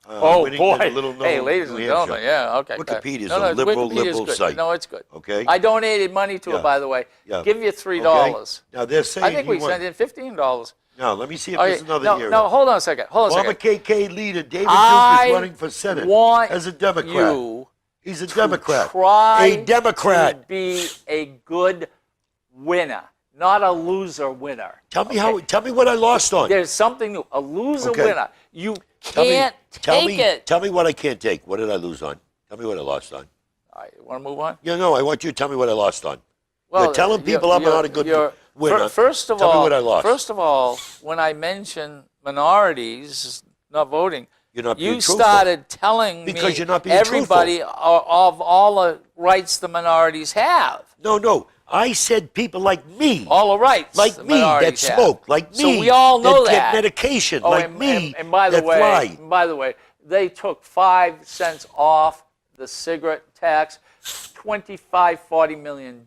B: Winning
C: boy.
B: the little
C: Hey,
B: known
C: ladies
B: New
C: and
B: Hampshire.
C: gentlemen, yeah, okay.
B: Wikipedia is
C: No,
B: a liberal
C: Wikipedia's good.
B: site.
C: No, it's good.
B: Okay?
C: I donated money to
B: Yeah.
C: it, by the way.
B: Yeah.
C: Give you $3.
B: Okay? Now they're saying
C: I think
B: he
C: we
B: won.
C: sent in $15.
B: Now, let me see if
C: Okay,
B: there's another
C: no,
B: area.
C: no, hold on a second.
B: Former KK leader David Duke
C: I
B: is running for Senate
C: want
B: as a Democrat.
C: you
B: He's a Democrat.
C: Try
B: A Democrat.
C: to be a good winner, not a loser winner.
B: Tell me Tell me what I lost on.
C: There's something new. A loser
B: Okay.
C: winner. You can't take it.
B: Tell me what I can't take. What did I lose on? Tell me what I lost on.
C: All right, you want to move on?
B: Yeah, no, I want you to tell me what I lost on. You're telling people I'm not a good winner.
C: First of
B: Tell
C: all,
B: me what I lost.
C: First of all, when I mention minorities not voting,
B: You're not being
C: you
B: truthful.
C: started telling
B: Because
C: me
B: you're not being
C: everybody of all the rights the minorities have.
B: No. I said people like me.
C: All the rights
B: Like
C: the
B: me that
C: minorities have.
B: smoke. Like me
C: So we all know
B: that
C: that.
B: get medication.
C: Oh,
B: like
C: and,
B: me
C: and by the
B: that
C: way,
B: fly.
C: by the way, they took 5 cents off the cigarette tax. $40 million.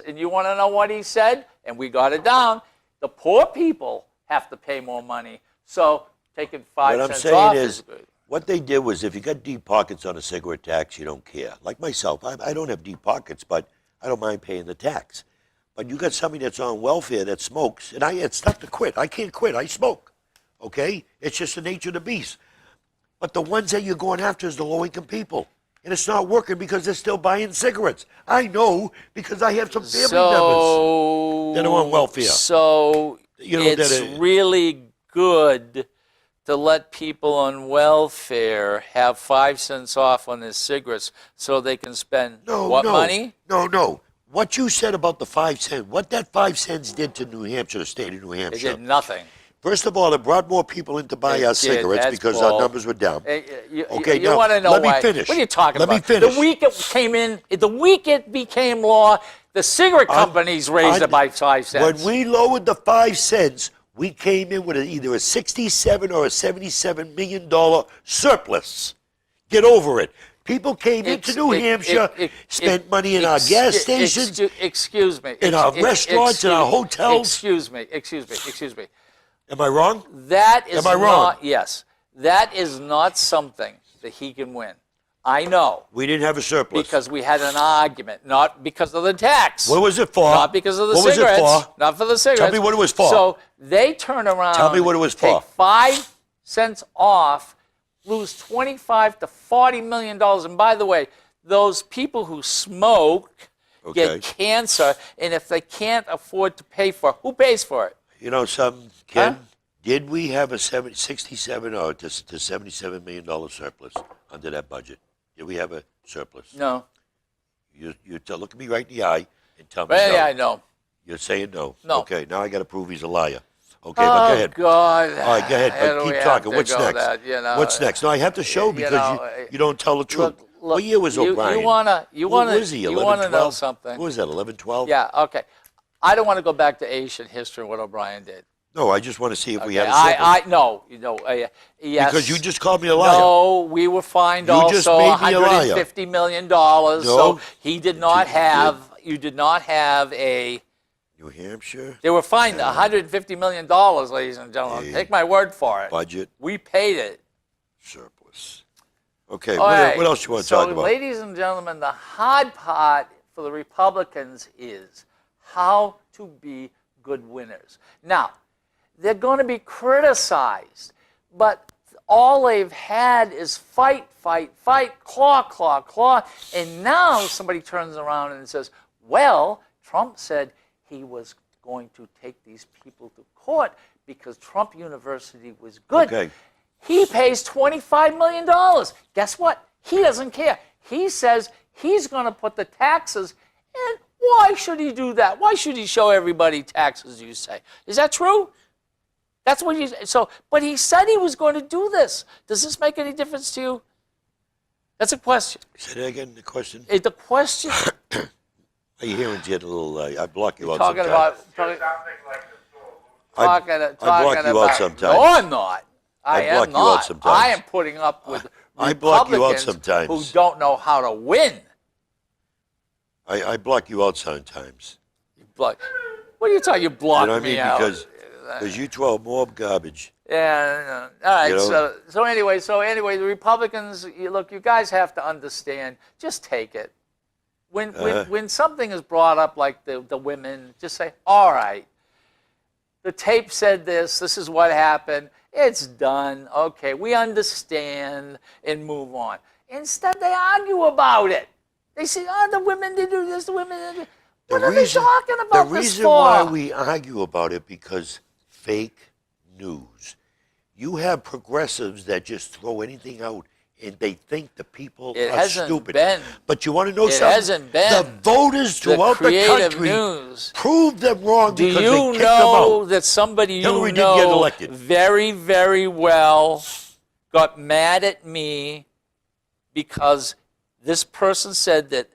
C: And you want to know what he said? And we got it down. The poor people have to pay more money. So taking 5
B: What I'm
C: cents
B: saying
C: off
B: is,
C: good.
B: what they did was, if you got deep pockets on a cigarette tax, you don't care. Like myself, I don't have deep pockets, but I don't mind paying the tax. But you got somebody that's on welfare that smokes, and it's tough to quit. I can't quit. I smoke. Okay? It's just the nature of the beast. But the ones that you're going after is the low-income people. And it's not working because they're still buying cigarettes. I know because I have some family members that are on welfare.
C: So
B: You know,
C: it's
B: that
C: really good to let people on welfare have 5 cents off on their cigarettes so they can spend money?
B: No. What you said about the 5 cents, what that 5 cents did to New Hampshire, the state of New
C: It
B: Hampshire.
C: did nothing.
B: First of all, it brought more people in to buy
C: It
B: our
C: did.
B: cigarettes
C: That's
B: because
C: bull.
B: our numbers were down.
C: You
B: now,
C: want to know
B: let me
C: why?
B: finish.
C: What are you talking
B: Let
C: about?
B: me finish.
C: The week it became law, the cigarette companies raised it by 5 cents.
B: When we lowered the 5 cents, we came in with either a $67 or a $77 million surplus. Get over it. People came into New Hampshire, spent money in our gas stations,
C: excuse me.
B: in our restaurants, in our hotels.
C: Excuse me.
B: Am I wrong?
C: That is
B: Am I wrong?
C: not, yes, that is not something that he can win. I know.
B: We didn't have a surplus.
C: Because we had an argument, not because of the tax.
B: What was it for?
C: Not because of the
B: What was it
C: cigarettes.
B: for?
C: Not for the cigarettes.
B: Tell me what it was for.
C: So they turn around.
B: Tell me what it was for.
C: Take 5 cents off, lose $25 to $40 million. And by the way, those people who smoke get cancer, and if they can't afford to pay for it, who pays for it?
B: You know something, Ken?
C: Huh?
B: Did we have a 67 or to $77 million surplus under that budget? Did we have a surplus?
C: No.
B: You look at me right in the eye and tell me
C: Well,
B: no.
C: yeah, I know.
B: You're saying no.
C: No.
B: Okay, now I got to prove he's a liar. Okay, but go ahead.
C: God.
B: All right, go ahead.
C: Where
B: But
C: do we
B: keep
C: have
B: talking.
C: to
B: What's
C: go
B: next?
C: that, you know?
B: What's next? No, I have to show
C: you
B: because
C: know,
B: you don't tell the truth.
C: Look,
B: What year was O'Brien?
C: You want to
B: Who was he?
C: you
B: 11,
C: want to know
B: 12?
C: something?
B: Who was that? 11, 12?
C: Yeah. Okay. I don't want to go back to ancient history and what O'Brien did.
B: No, I just want to see if we
C: Okay,
B: had a surplus.
C: Yes.
B: Because you just called me a liar.
C: No, we were fined
B: You just
C: also
B: made me a liar.
C: $150 million. So he did not
B: You
C: have. You did not have a.
B: New Hampshire
C: They were fined $150 million, ladies and gentlemen.
B: A
C: Take my word for it.
B: budget
C: We paid it.
B: surplus. Okay,
C: All
B: what
C: right.
B: else you want to
C: So,
B: talk about?
C: ladies and gentlemen, the hard part for the Republicans is how to be good winners. Now, they're going to be criticized, but all they've had is fight, claw. And now somebody turns around and says, well, Trump said he was going to take these people to court because Trump University was good.
B: Okay.
C: He pays $25 million. Guess what? He doesn't care. He says he's going to put the taxes, and why should he do that? Why should he show everybody taxes, you say? Is that true? That's what but he said he was going to do this. Does this make any difference to you? That's a question.
B: Say that again, the question.
C: The question,
B: Are you hearing you a little, I block you out
C: talking
B: sometimes.
C: about,
E: Something like this.
B: I block you out sometimes.
C: No, I'm not. I
B: block
C: am
B: you out
C: not.
B: sometimes.
C: I am putting up with
B: I block you out
C: Republicans
B: sometimes.
C: who don't know how to win.
B: I block you out sometimes.
C: What are you talking? You block
B: You know what I
C: me
B: mean?
C: out.
B: Because you throw more garbage.
C: Yeah. All right.
B: You know?
C: So anyway, the Republicans. Look, you guys have to understand. Just take it. When something is brought up like the women, just say, all right. The tape said this. This is what happened. It's done. Okay, we understand, and move on. Instead, they argue about it. They say, oh, the women did do this, the women did do. What are they talking about
B: The
C: this
B: reason
C: for?
B: why we argue about it because fake news. You have progressives that just throw anything out and they think the people
C: It
B: are
C: hasn't
B: stupid.
C: been.
B: But you want to know
C: It
B: something?
C: hasn't been.
B: The voters
C: The
B: throughout the
C: creative
B: country
C: news.
B: proved them wrong
C: Do
B: because
C: you
B: they kicked them
C: know
B: out.
C: that somebody you
B: Hillary didn't get
C: know
B: elected.
C: very, very well got mad at me because this person said that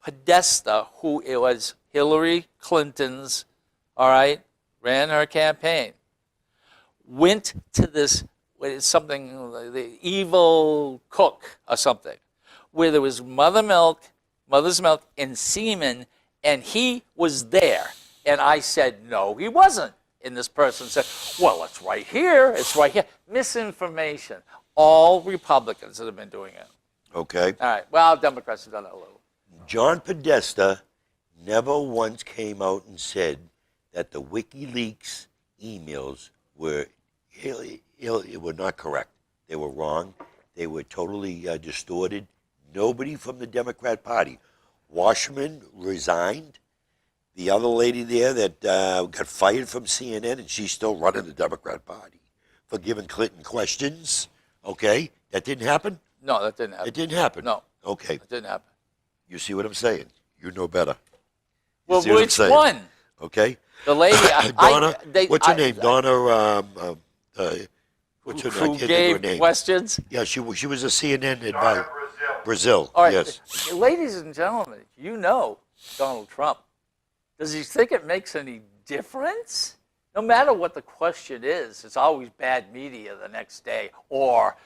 C: Podesta, who it was Hillary Clinton's, all right, ran her campaign, went to this, something, the evil cook or something, where there was mother milk mother's milk and semen, and he was there. And I said, no, he wasn't. And this person said, well, it's right here. It's right here. Misinformation. All Republicans that have been doing it.
B: Okay.
C: All right. Well, Democrats have done it a little.
B: John Podesta never once came out and said that the WikiLeaks emails were were not correct. They were wrong. They were totally distorted. Nobody from the Democrat Party. Washman resigned. The other lady there that got fired from CNN, and she's still running the Democrat Party for giving Clinton questions. Okay? That didn't happen?
C: No, that didn't happen.
B: It didn't happen?
C: No.
B: Okay.
C: It didn't happen.
B: You see what I'm saying? You know better. You
C: Well,
B: see what I'm
C: which
B: saying?
C: one?
B: Okay?
C: The lady.
B: Donna, what's her name? Donna, what's her name? I
C: Who
B: can't think of her
C: gave
B: name.
C: questions?
B: Yeah, she was a CNN
E: Donna
B: advisor.
E: Brazil.
B: Brazil,
C: All right,
B: yes.
C: ladies and gentlemen, you know Donald Trump. Does he think it makes any difference? No matter what the question is, it's always bad media the next day, or,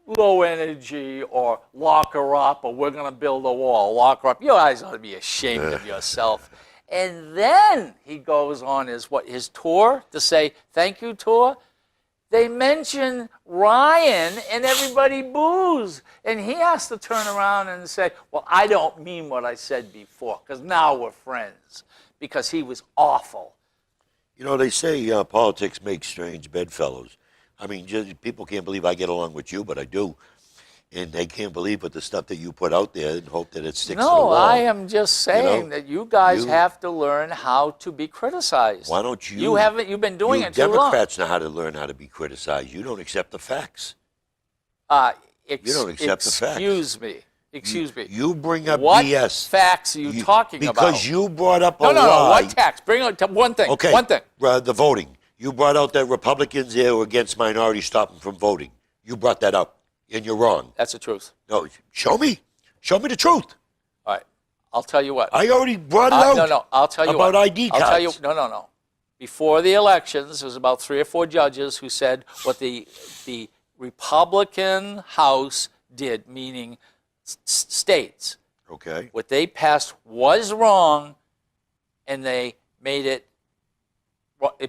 C: low energy, or lock her up, or we're going to build a wall, lock her up. You guys ought to be ashamed of yourself. And then he goes on his tour to say, thank you tour. They mention Ryan and everybody boos. And he has to turn around and say, well, I don't mean what I said before, because now we're friends, because he was awful.
B: They say politics makes strange bedfellows. I mean, people can't believe I get along with you, but I do. And they can't believe what the stuff that you put out there and hope that it sticks to the
C: No,
B: wall.
C: I am just saying that you guys have to learn how to be criticized.
B: Why don't you?
C: You've been doing it too long.
B: Democrats know how to learn how to be criticized. You don't accept the facts. You don't accept the facts.
C: Excuse me.
B: You bring up
C: what
B: BS.
C: Facts are you talking about?
B: Because you brought up a
C: no.
B: lie.
C: What facts? Bring up one thing.
B: Okay.
C: One thing.
B: The voting. You brought out that Republicans there were against minorities stopping from voting. You brought that up, and you're wrong.
C: That's the truth.
B: No, show me. Show me the truth.
C: All right. I'll tell you what.
B: I already brought it out.
C: No. I'll tell you
B: about
C: what.
B: ID cards.
C: I'll tell you. No. Before the elections, there was about 3 or 4 judges who said what the Republican House did, meaning states.
B: Okay.
C: What they passed was wrong, and they made it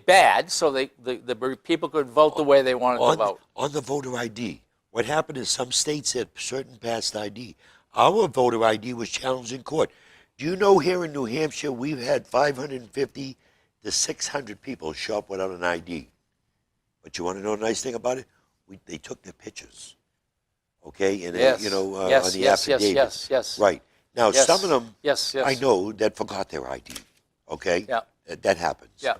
C: bad, so the people could vote the way they wanted to vote.
B: On the voter ID, what happened is some states had certain past ID. Our voter ID was challenged in court. Do you know here in New Hampshire we've had 550 to 600 people show up without an ID? But you want to know a nice thing about it? They took their pictures. Okay, and
C: Yes.
B: on the
C: Yes.
B: affidavit.
C: Yes.
B: Right. Now,
C: Yes.
B: some of them,
C: Yes.
B: I know, that forgot their ID. Okay?
C: Yeah.
B: That happens.
C: Yeah.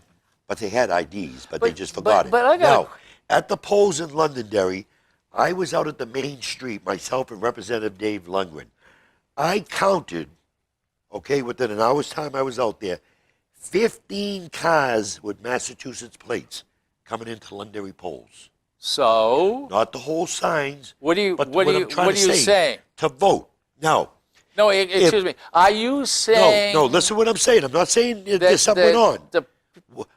B: But they had IDs, but they just forgot it.
C: but I gotta-
B: Now, at the polls in Londonderry, I was out at the main street, myself and Representative Dave Lundgren. I counted, within an hour's time I was out there, 15 cars with Massachusetts plates coming into Londonderry polls.
C: So
B: Not the whole signs.
C: what are you
B: but I'm trying
C: what are
B: to
C: you
B: say,
C: saying?
B: To vote. Now,
C: No, excuse me. Are you saying
B: no, listen to what I'm saying. I'm not saying there's something went on.
C: The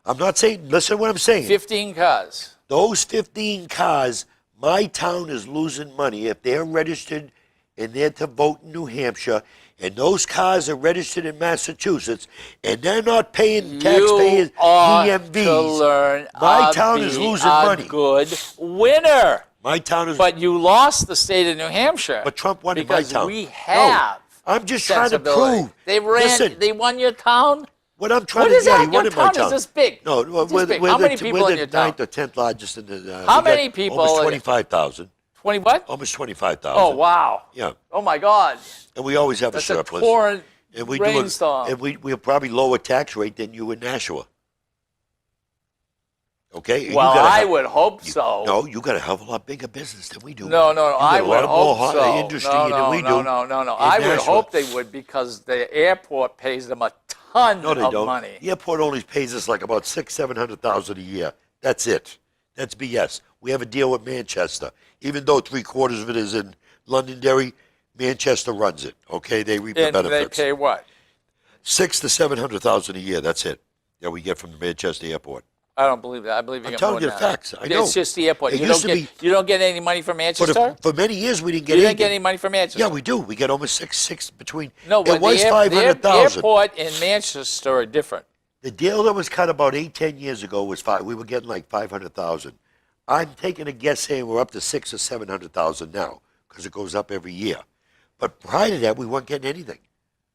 B: I'm not saying, listen to what I'm saying.
C: 15 cars.
B: Those 15 cars, my town is losing money if they're registered and they're to vote in New Hampshire, and those cars are registered in Massachusetts, and they're not paying taxpayers
C: You ought
B: EMVs.
C: to learn
B: My
C: how
B: town
C: to
B: is
C: be
B: losing
C: a
B: money.
C: good winner.
B: My town is.
C: But you lost the state of New Hampshire.
B: But Trump won in my
C: because
B: town.
C: we
B: No,
C: have.
B: I'm just trying to
C: sensibility.
B: prove.
C: They ran.
B: Listen,
C: They won your town.
B: what I'm trying
C: What
B: to
C: is
B: yeah,
C: that?
B: he
C: Your
B: won in my
C: town
B: town.
C: is this big.
B: No,
C: This
B: we're,
C: big.
B: we're
C: How
B: the,
C: many people
B: we're
C: in
B: the
C: your town?
B: 9th or 10th largest in the.
C: How
B: we got
C: many people
B: Almost
C: in-
B: 25,000.
C: 20 what?
B: Almost 25,000.
C: Oh wow.
B: Yeah,
C: Oh my God.
B: and we always have
C: That's
B: a
C: a
B: surplus.
C: torrent
B: And we
C: rainstorm.
B: do, and we're probably lower tax rate than you in Nashua. Okay. And
C: Well,
B: you got a
C: I
B: hell-
C: would hope
B: you-
C: so.
B: No, you got a hell of a lot bigger business than we do.
C: No,
B: You got
C: I
B: a
C: would
B: lot of more
C: hope so.
B: industry
C: No,
B: than we do.
C: no.
B: in
C: I would
B: Nashua.
C: hope they would, because the airport pays them a ton
B: No, they
C: of
B: don't.
C: money.
B: The airport only pays us like about $600,000-700,000 a year. That's it. That's BS. We have a deal with Manchester, even though 3/4 of it is in Londonderry. Manchester runs it. Okay, they reap the
C: And they
B: benefits.
C: pay what?
B: $600,000 to $700,000 a year. That's it. That we get from the Manchester airport.
C: I don't believe that. I believe you
B: I'm
C: get
B: telling
C: more
B: you
C: than
B: the
C: that.
B: facts. I know.
C: It's just the airport.
B: It
C: You
B: used
C: don't
B: to
C: get you don't get any money from Manchester.
B: For many years, we didn't get
C: You
B: anything.
C: didn't get any money from Manchester.
B: Yeah, we do. We get almost six between.
C: No, but
B: it was
C: the
B: $500,000.
C: airport in Manchester are different.
B: The deal that was cut about 10 years ago was we were getting like 500,000. I'm taking a guess saying we're up to 600,000 or 700,000 now because it goes up every year. But prior to that, we weren't getting anything.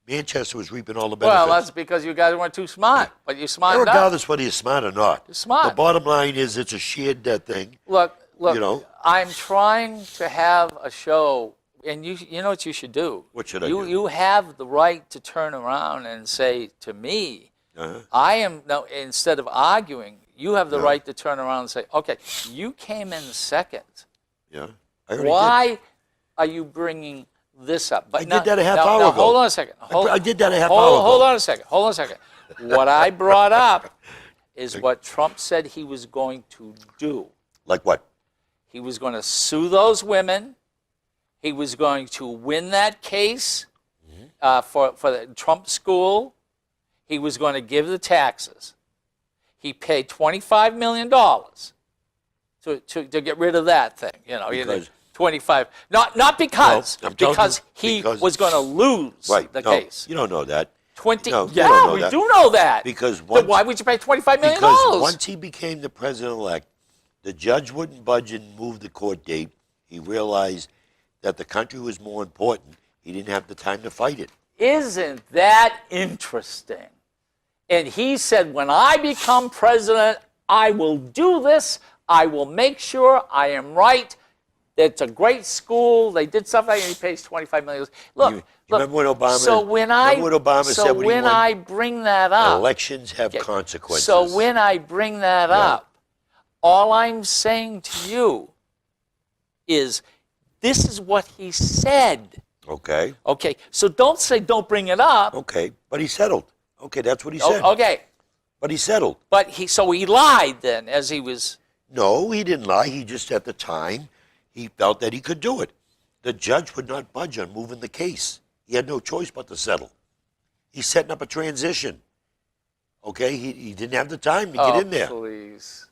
B: Manchester was reaping all the benefits.
C: Well, that's because you guys weren't too smart, but you smartened up.
B: Regardless whether you're smart or not.
C: You're smart.
B: The bottom line is it's a shared thing.
C: Look,
B: You know?
C: I'm trying to have a show, and you know what you should do?
B: What should I do?
C: You have the right to turn around and say to me, instead of arguing, you have the right to turn around and say, okay, you came in second.
B: Yeah. I already did.
C: Why are you bringing this up? But
B: I did that a half hour
C: now,
B: ago.
C: Hold on a second.
B: I did that a half
C: hold,
B: hour ago.
C: Hold on a second. Hold on a second. What I brought up is what Trump said he was going to do.
B: Like what?
C: He was going to sue those women. He was going to win that case for the Trump school. He was going to give the taxes. He paid $25 million to get rid of that thing. You know,
B: Because-
C: 25. Not because
B: No, I'm telling
C: because
B: you,
C: he
B: because-
C: was going to lose the
B: No,
C: case.
B: you don't know that.
C: 20.
B: No, you
C: yeah,
B: don't know
C: we
B: that.
C: do know that.
B: Because
C: Then
B: once-
C: why would you pay $25 million?
B: Because once he became the president-elect, the judge wouldn't budge and move the court date. He realized that the country was more important. He didn't have the time to fight it.
C: Isn't that interesting? And he said, when I become president, I will do this. I will make sure I am right. It's a great school. They did stuff like that. He pays $25 million. Look,
B: You remember when Obama-
C: So when
B: remember when Obama said when he
C: when
B: won?
C: I bring that up,
B: Elections have consequences.
C: so when I bring that up, all I'm saying to you is, this is what he said.
B: Okay,
C: Okay, so don't say don't bring it up.
B: okay. But he settled. Okay, that's what he said.
C: Okay,
B: But he settled.
C: but he lied then as he was.
B: No, he didn't lie. He just, at the time, he felt that he could do it. The judge would not budge on moving the case. He had no choice but to settle. He's setting up a transition. Okay, he didn't have the time to get in there.
C: Please.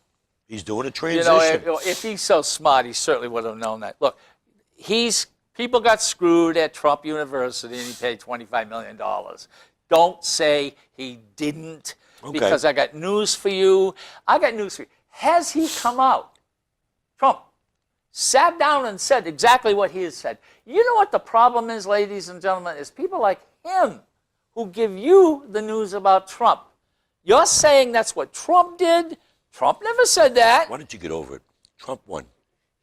B: He's doing a
C: You
B: transition.
C: know, if he's so smart, he certainly would have known that. Look, people got screwed at Trump University and he paid $25 million. Don't say he didn't,
B: Okay.
C: because I got news for you. I got news for you. Has he come out? Trump sat down and said exactly what he has said. You know what the problem is, ladies and gentlemen, is people like him who give you the news about Trump. You're saying that's what Trump did. Trump never said that.
B: Why don't you get over it? Trump won.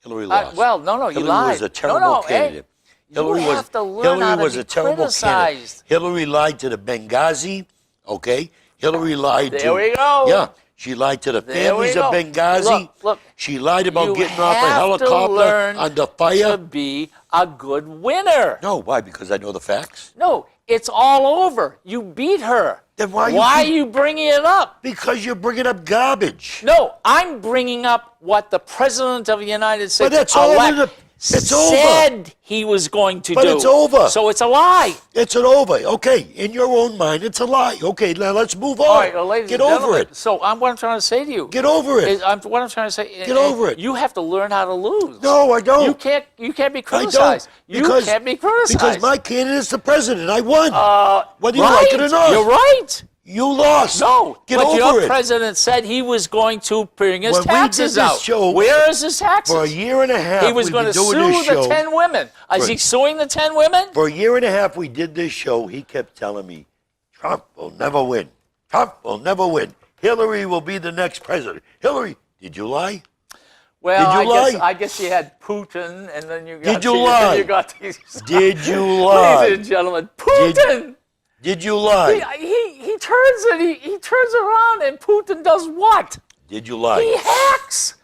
B: Hillary lost.
C: No, you
B: Hillary
C: lied.
B: was a terrible
C: no, hey,
B: candidate. Hillary
C: you
B: was,
C: have to learn
B: Hillary
C: how to
B: was
C: be
B: a terrible candidate.
C: criticized.
B: Hillary lied to the Benghazi, okay? Hillary lied to...
C: There we go.
B: Yeah, she lied to the
C: There we
B: families of
C: go.
B: Benghazi.
C: Look,
B: she lied about
C: you
B: getting off a
C: have to
B: helicopter
C: learn
B: under
C: to
B: fire.
C: be a good winner.
B: No, why? Because I know the facts?
C: No, it's all over. You beat her.
B: Then why
C: are
B: you
C: you bringing it up?
B: Because you're bringing up garbage.
C: No, I'm bringing up what the President of the United States
B: that's all
C: elect
B: in it's
C: said
B: over.
C: he was going to
B: But
C: do.
B: it's over.
C: So it's a lie.
B: It's an over. Okay, in your own mind, it's a lie. Okay, now let's move on.
C: All right, well, ladies
B: Get
C: and
B: over
C: gentlemen,
B: it.
C: So what I'm trying to say to you.
B: Get over it.
C: What I'm trying to say.
B: Get over it.
C: You have to learn how to lose.
B: No, I don't.
C: You can't be
B: I
C: criticized.
B: don't. Because,
C: you can't be criticized.
B: Because my candidate's the president. I won. Whether you
C: right.
B: like it or not.
C: You're right.
B: You lost.
C: No,
B: Get
C: but
B: over
C: your
B: it.
C: president said he was going to bring his
B: When we did
C: taxes
B: this
C: out.
B: show
C: Where is his taxes?
B: For a year and a half,
C: he was
B: we've
C: going
B: been
C: to
B: doing
C: sue
B: this
C: the
B: show.
C: 10 women. Is he suing the 10 women?
B: For a year and a half, we did this show. He kept telling me, Trump will never win. Trump will never win. Hillary will be the next president. Hillary, did you lie?
C: Well,
B: Did you lie?
C: I guess you had Putin, and then you got
B: Did you lie?
C: You got these.
B: Did you lie?
C: Ladies and gentlemen, Putin.
B: Did you lie?
C: He turns it. He turns around, and Putin does what?
B: Did you lie?
C: He hacks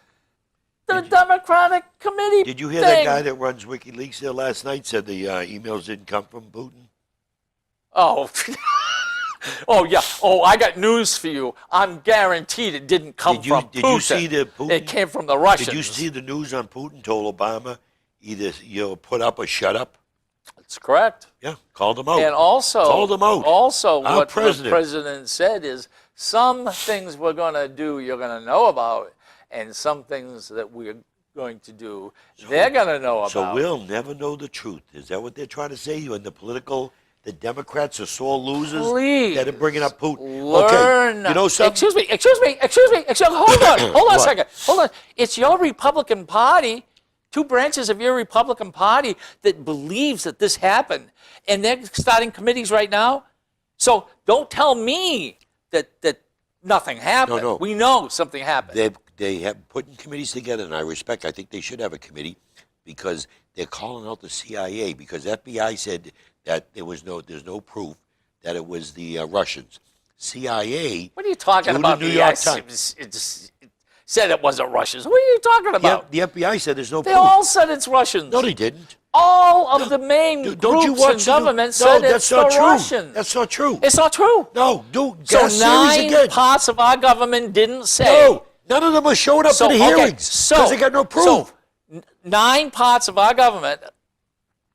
C: the Democratic Committee.
B: Did you hear
C: thing.
B: that guy that runs WikiLeaks there last night said the emails didn't come from Putin?
C: Oh. Oh, yeah. Oh, I got news for you. I'm guaranteed it didn't come from Putin.
B: Did you see the Putin?
C: It came from the Russians.
B: Did you see the news on Putin told Obama either put up or shut up?
C: That's correct.
B: Yeah, called him out.
C: And also,
B: Called him out.
C: Also,
B: Our
C: what the
B: president.
C: president said is some things we're going to do, you're going to know about, and some things that we're going to do, they're going to know about.
B: So we'll never know the truth. Is that what they're trying to say? In the political, the Democrats are sore losers
C: Please
B: that are bringing up Putin.
C: learn.
B: Okay, you know something?
C: Excuse me. Hold on a
B: What?
C: second. Hold on. It's your Republican Party, two branches of your Republican Party that believes that this happened, and they're starting committees right now. So don't tell me that nothing happened.
B: No.
C: We know something happened.
B: They have putting committees together, and I think they should have a committee because they're calling out the CIA because FBI said that there's no proof that it was the Russians. CIA.
C: What are you talking
B: through
C: about?
B: The New York Times.
C: It said it wasn't Russians. What are you talking about?
B: The FBI said there's no
C: They
B: proof.
C: all said it's Russians.
B: No, they didn't.
C: All of the main
B: Don't you
C: groups
B: watch
C: in
B: the
C: government
B: No,
C: said
B: that's
C: it's
B: not
C: the
B: true.
C: Russians.
B: That's not true.
C: It's not true.
B: No, do
C: So
B: gas series
C: 9
B: again.
C: parts of our government didn't say.
B: No, none of them are showing up
C: So,
B: to the
C: okay,
B: hearings because they got no proof.
C: So 9 parts of our government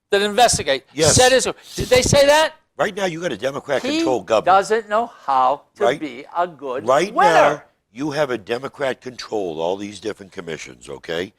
C: that investigate
B: Yes.
C: said it's. Did they say that?
B: Right now, you got a
C: He
B: Democrat-controlled government.
C: doesn't know how to
B: Right-
C: be a good
B: Right
C: winner.
B: now, you have a Democrat-controlled all these different commissions, okay?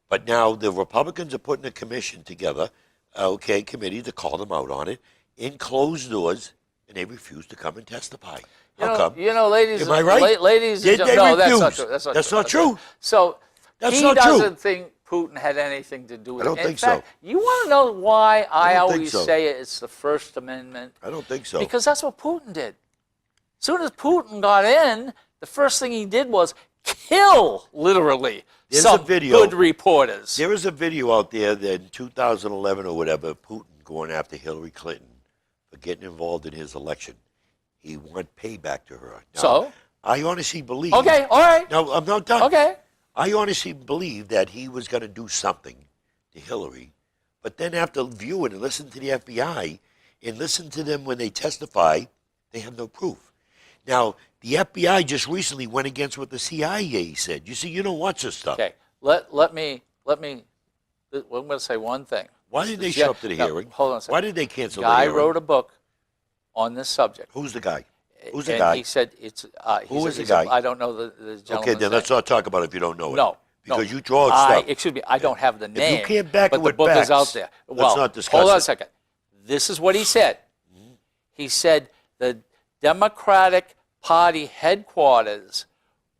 B: But now the Republicans are putting a commission together, committee to call them out on it, in closed doors, and they refuse to come and testify. How come?
C: Ladies.
B: Am I right?
C: Ladies.
B: Did
C: and
B: they
C: no, that's
B: refuse?
C: not true. That's not
B: That's
C: true.
B: not true.
C: So
B: That's
C: he
B: not true.
C: doesn't think Putin had anything to do with
B: I don't
C: it.
B: think
C: In fact,
B: so.
C: you want to know why I
B: don't think
C: always
B: so.
C: say it's the First Amendment?
B: I don't think so.
C: Because that's what Putin did. As soon as Putin got in, the first thing he did was kill, literally,
B: There's
C: some
B: a video.
C: good reporters.
B: There is a video out there that in 2011 or whatever, Putin going after Hillary Clinton for getting involved in his election. He wanted payback to her. Now,
C: So?
B: I honestly believe.
C: Okay, all right.
B: No, I'm not done.
C: Okay.
B: I honestly believe that he was going to do something to Hillary, but then after viewing and listening to the FBI and listen to them when they testify, they have no proof. Now, the FBI just recently went against what the CIA said. You see, you don't watch this stuff.
C: Okay. Let me. I'm going to say one thing.
B: Why did they show up to the hearing?
C: Hold on a second.
B: Why did they cancel the
C: Guy
B: hearing?
C: wrote a book on this subject.
B: Who's the guy? Who's the
C: and
B: guy?
C: he said it's.
B: Who is the guy?
C: I don't know the gentleman's
B: Okay, then let's
C: name.
B: not talk about it if you don't know it.
C: No.
B: Because
C: no.
B: you draw stuff.
C: Excuse me, I don't have the name.
B: can't back
C: but
B: it
C: the
B: with
C: book
B: facts,
C: is out there.
B: let's
C: Well,
B: not discuss
C: hold on
B: it.
C: a second. This is what he said. He said the Democratic Party headquarters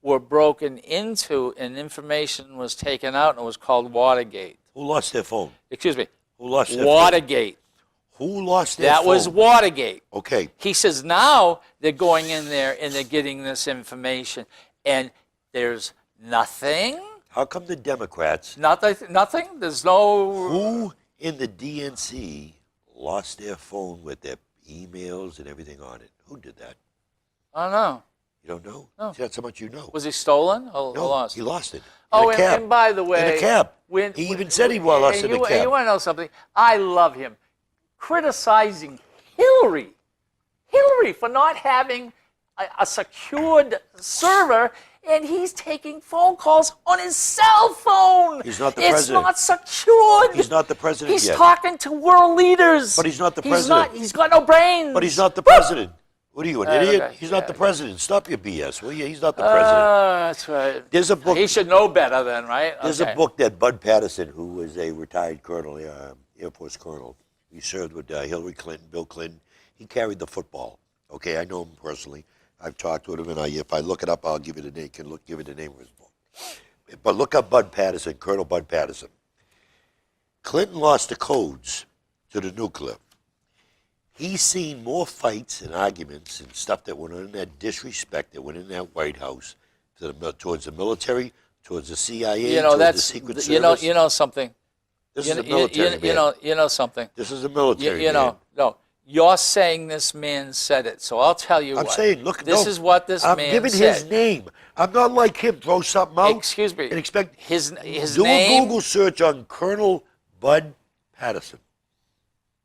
C: were broken into and information was taken out and it was called Watergate.
B: Who lost their phone?
C: Excuse me.
B: Who lost their
C: Watergate.
B: phone? Who lost their
C: That
B: phone?
C: was Watergate.
B: Okay.
C: He says now they're going in there and they're getting this information and there's nothing.
B: How come the Democrats,
C: Nothing. There's no.
B: who in the DNC lost their phone with their emails and everything on it? Who did that?
C: I don't know.
B: You don't know?
C: No.
B: See, that's how much you know.
C: Was he stolen or
B: No,
C: lost?
B: he lost it. In
C: Oh,
B: a cab.
C: and by the way,
B: In a cab.
C: when,
B: He even said he lost in a
C: and
B: cab.
C: you want to know something? I love him criticizing Hillary for not having a secured server, and he's taking phone calls on his cell phone.
B: He's not the
C: it's
B: president.
C: Not secured.
B: He's not the president
C: He's
B: yet.
C: talking to world leaders.
B: But he's not the
C: He's
B: president.
C: He's got no brains.
B: But he's not the president. What are you, an idiot?
C: okay.
B: He's not the
C: Yeah.
B: president. Stop your BS, will you? He's not the president.
C: That's right.
B: There's a book.
C: He should know better then, right?
B: There's
C: Okay.
B: a book that Bud Patterson, who was a retired colonel, Air Force colonel, he served with Hillary Clinton, Bill Clinton. He carried the football. Okay, I know him personally. I've talked with him, and if I look it up, I'll give you the name. Give you the name of his book. But look up Bud Patterson, Colonel Bud Patterson. Clinton lost the codes to the nuclear. He's seen more fights and arguments and stuff that went on in that disrespect that went in that White House towards the military, towards the CIA,
C: You know
B: towards the
C: that's
B: Secret
C: you know
B: Service.
C: something.
B: This
C: You
B: is a
C: know,
B: military man.
C: you know something.
B: This is a military
C: You
B: man.
C: know, no. You're saying this man said it, so I'll tell you
B: I'm
C: what.
B: saying, look,
C: this
B: no,
C: is what this
B: I'm
C: man
B: giving
C: said.
B: his name. I'm not like him. Throw something out.
C: Excuse me.
B: And expect
C: His
B: do
C: name.
B: a Google search on Colonel Bud Patterson.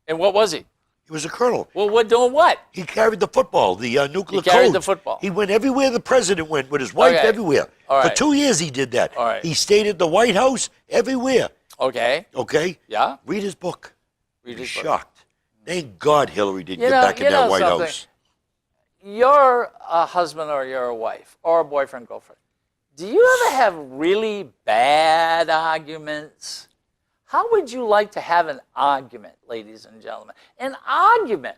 C: And what was he?
B: He was a colonel.
C: Well, we're doing what?
B: He carried the football, the nuclear
C: He carried
B: codes.
C: the football.
B: He went everywhere the president went with his wife,
C: Okay.
B: everywhere.
C: All
B: For
C: right.
B: 2 years he did that.
C: All right.
B: He stayed at the White House, everywhere.
C: Okay.
B: Okay?
C: Yeah.
B: Read his book.
C: Read
B: You'll be
C: his book.
B: shocked. Thank God Hillary didn't
C: You
B: get
C: know-
B: back in
C: you
B: that
C: know
B: White
C: something?
B: House.
C: you're a husband or you're a wife or a boyfriend, girlfriend. Do you ever have really bad arguments? How would you like to have an argument, ladies and gentlemen? An argument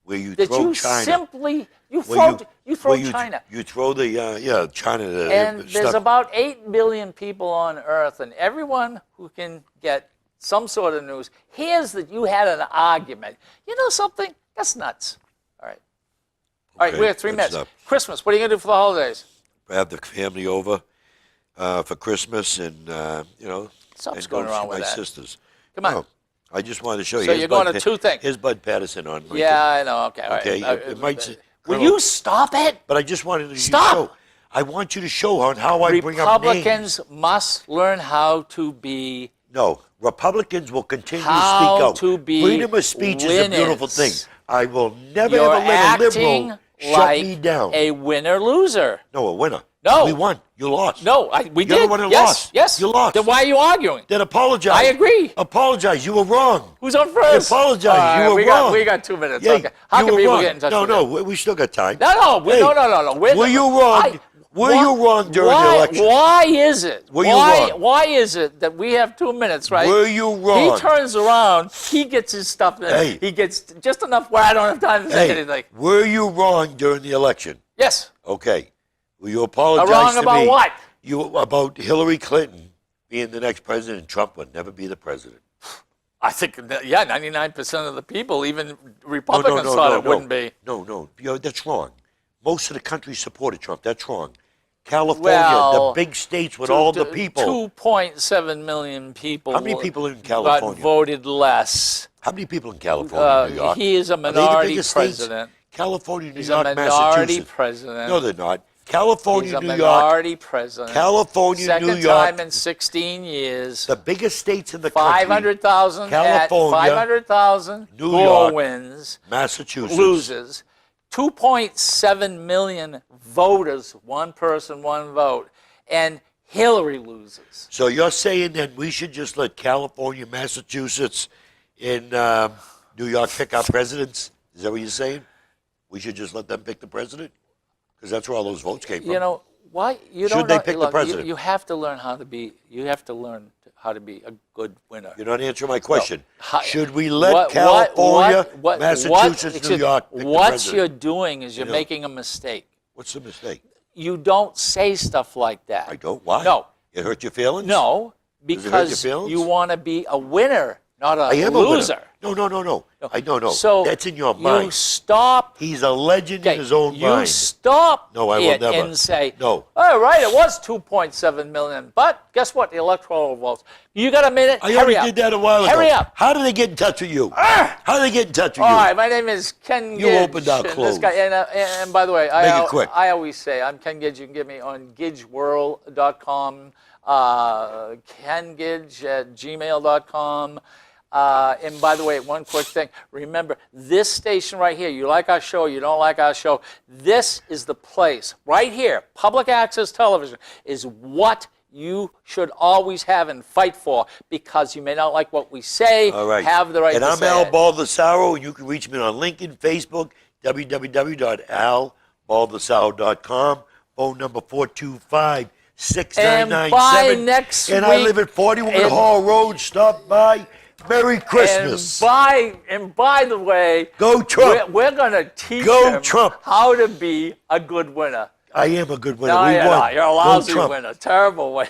B: Where you
C: that
B: throw
C: you
B: China.
C: simply you
B: Where
C: throw
B: where
C: China.
B: You throw the China.
C: And there's
B: stuff.
C: about 8 billion people on Earth, and everyone who can get some sort of news hears that you had an argument. You know something? That's nuts. All right. All right,
B: Okay,
C: we have 3
B: good
C: minutes.
B: stuff.
C: Christmas, what are you going to do for the holidays?
B: Have the family over for Christmas, and
C: Something's
B: and go
C: going
B: see
C: around
B: my
C: with that.
B: sisters.
C: Come on.
B: No, I just wanted to show you.
C: So
B: Here's
C: you're going
B: Bud
C: to two things.
B: Here's Bud Patterson on LinkedIn.
C: Yeah, I know. Okay, all right.
B: Okay, it might say-
C: Will
B: Colonel-
C: you stop it?
B: But I just wanted to
C: Stop!
B: show. I want you to show on how I bring up names.
C: Republicans must learn how to be
B: No, Republicans will continue to
C: How
B: speak out.
C: to be
B: Freedom of speech is a beautiful thing.
C: winners.
B: I will never
C: You're
B: ever let a
C: acting
B: liberal shut
C: like
B: me down.
C: a winner-loser.
B: No, a winner.
C: No.
B: We won. You lost.
C: No, we
B: You're
C: did.
B: the one who
C: yes,
B: lost.
C: yes.
B: You lost.
C: Then why are you arguing?
B: Then apologize.
C: I agree.
B: Apologize. You were wrong.
C: Who's on first?
B: Apologize.
C: All right,
B: You were
C: we
B: wrong.
C: we got 2 minutes.
B: Yeah,
C: Okay. How
B: you
C: can
B: were
C: people
B: wrong.
C: get in touch
B: No,
C: with
B: no,
C: you?
B: we still got time.
C: No.
B: Hey,
C: No.
B: were you wrong? Were you wrong during the election?
C: Why is it?
B: Were you wrong?
C: Why is it that we have 2 minutes, right?
B: Were you wrong?
C: He turns around, he gets his stuff in.
B: Hey.
C: He gets just enough where I don't have time to say
B: Hey,
C: anything.
B: were you wrong during the election?
C: Yes.
B: Okay. Will you apologize
C: Wrong
B: to
C: about
B: me?
C: what?
B: You about Hillary Clinton being the next president. Trump would never be the president.
C: I think, 99% of the people, even Republicans, thought it wouldn't be.
B: No, that's wrong. Most of the country supported Trump. That's wrong. California,
C: Well,
B: the big states with all the people.
C: 2.7 million people.
B: How many people in
C: got
B: California?
C: voted less.
B: How many people in California, New York?
C: He is a
B: Are they the
C: minority
B: biggest states?
C: president.
B: California, New
C: He's
B: York,
C: a minority
B: Massachusetts.
C: president.
B: No, they're not. California,
C: He's a
B: New York,
C: minority president.
B: California,
C: Second
B: New York,
C: time in 16 years.
B: the biggest states in the country.
C: 500,000 at
B: California,
C: 500,000.
B: New
C: Gore
B: York,
C: wins,
B: Massachusetts.
C: loses. 2.7 million voters, one person, one vote, and Hillary loses.
B: So you're saying that we should just let California, Massachusetts, and New York pick our presidents? Is that what you're saying? We should just let them pick the president? Because that's where all those votes came from.
C: You know why you
B: Should
C: don't
B: they
C: know-
B: pick the
C: look,
B: president?
C: You have to learn how to be. You have to learn how to be a good winner.
B: You're not answering my question.
C: How-
B: Should we let California, Massachusetts,
C: excuse
B: New
C: me,
B: York pick the
C: what
B: president?
C: you're doing is you're
B: know.
C: making a mistake.
B: What's the mistake?
C: You don't say stuff like that.
B: I don't. Why?
C: No.
B: It hurt your feelings?
C: No,
B: Does it hurt your
C: because
B: feelings?
C: you want to be a winner, not a
B: I am
C: loser.
B: a winner. No. I don't know.
C: So
B: That's in your
C: you
B: mind.
C: stop.
B: He's a legend
C: Okay,
B: in his own
C: you
B: mind.
C: stop
B: No, I will
C: it
B: never.
C: and say,
B: No.
C: all right, it was 2.7 million, but guess what? The electoral votes. You got a minute?
B: I
C: Hurry
B: already
C: up.
B: did that a while ago.
C: Hurry up.
B: How do they get in touch with you? How do they get in touch with
C: All
B: you?
C: right, my name is Ken
B: You
C: Gidge.
B: opened our
C: and this
B: clothes.
C: guy, and by the way,
B: Make it quick.
C: I always say I'm Ken Gidge. You can get me on gidgeworld.com, kengidge@gmail.com. And by the way, one quick thing. Remember, this station right here, you like our show, you don't like our show, this is the place. Right here, public access television is what you should always have and fight for, because you may not like what we say,
B: All right.
C: have the right
B: and
C: to
B: I'm
C: say
B: Al
C: it.
B: Baldessaro, and you can reach me on LinkedIn, Facebook, www.albaldessaro.com, phone number 425-6997.
C: And by next
B: And I
C: week-
B: live at 41
C: and-
B: Hall Road. Stop by. Merry Christmas.
C: And by the way,
B: Go Trump.
C: we're going to teach
B: Go
C: him
B: Trump.
C: how to be a good winner.
B: I am a good winner.
C: No,
B: We
C: you're
B: won.
C: not. You're a
B: Go
C: lousy
B: Trump.
C: winner. Terrible winner.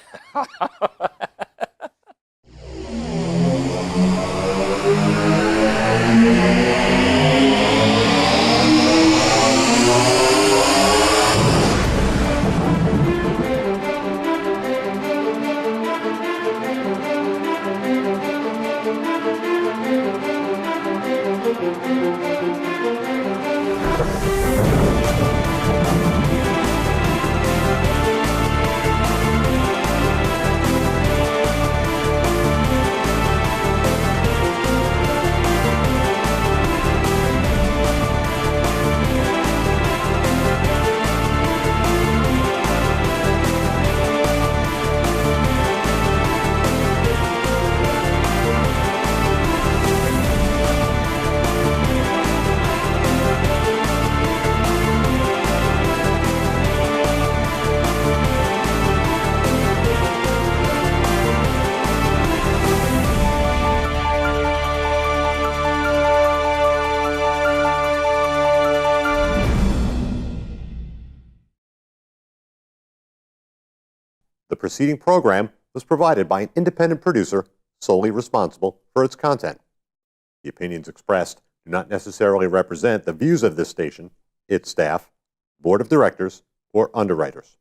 A: The preceding program was provided by an independent producer solely responsible for its content. The opinions expressed do not necessarily represent the views of this station, its staff, board of directors, or underwriters.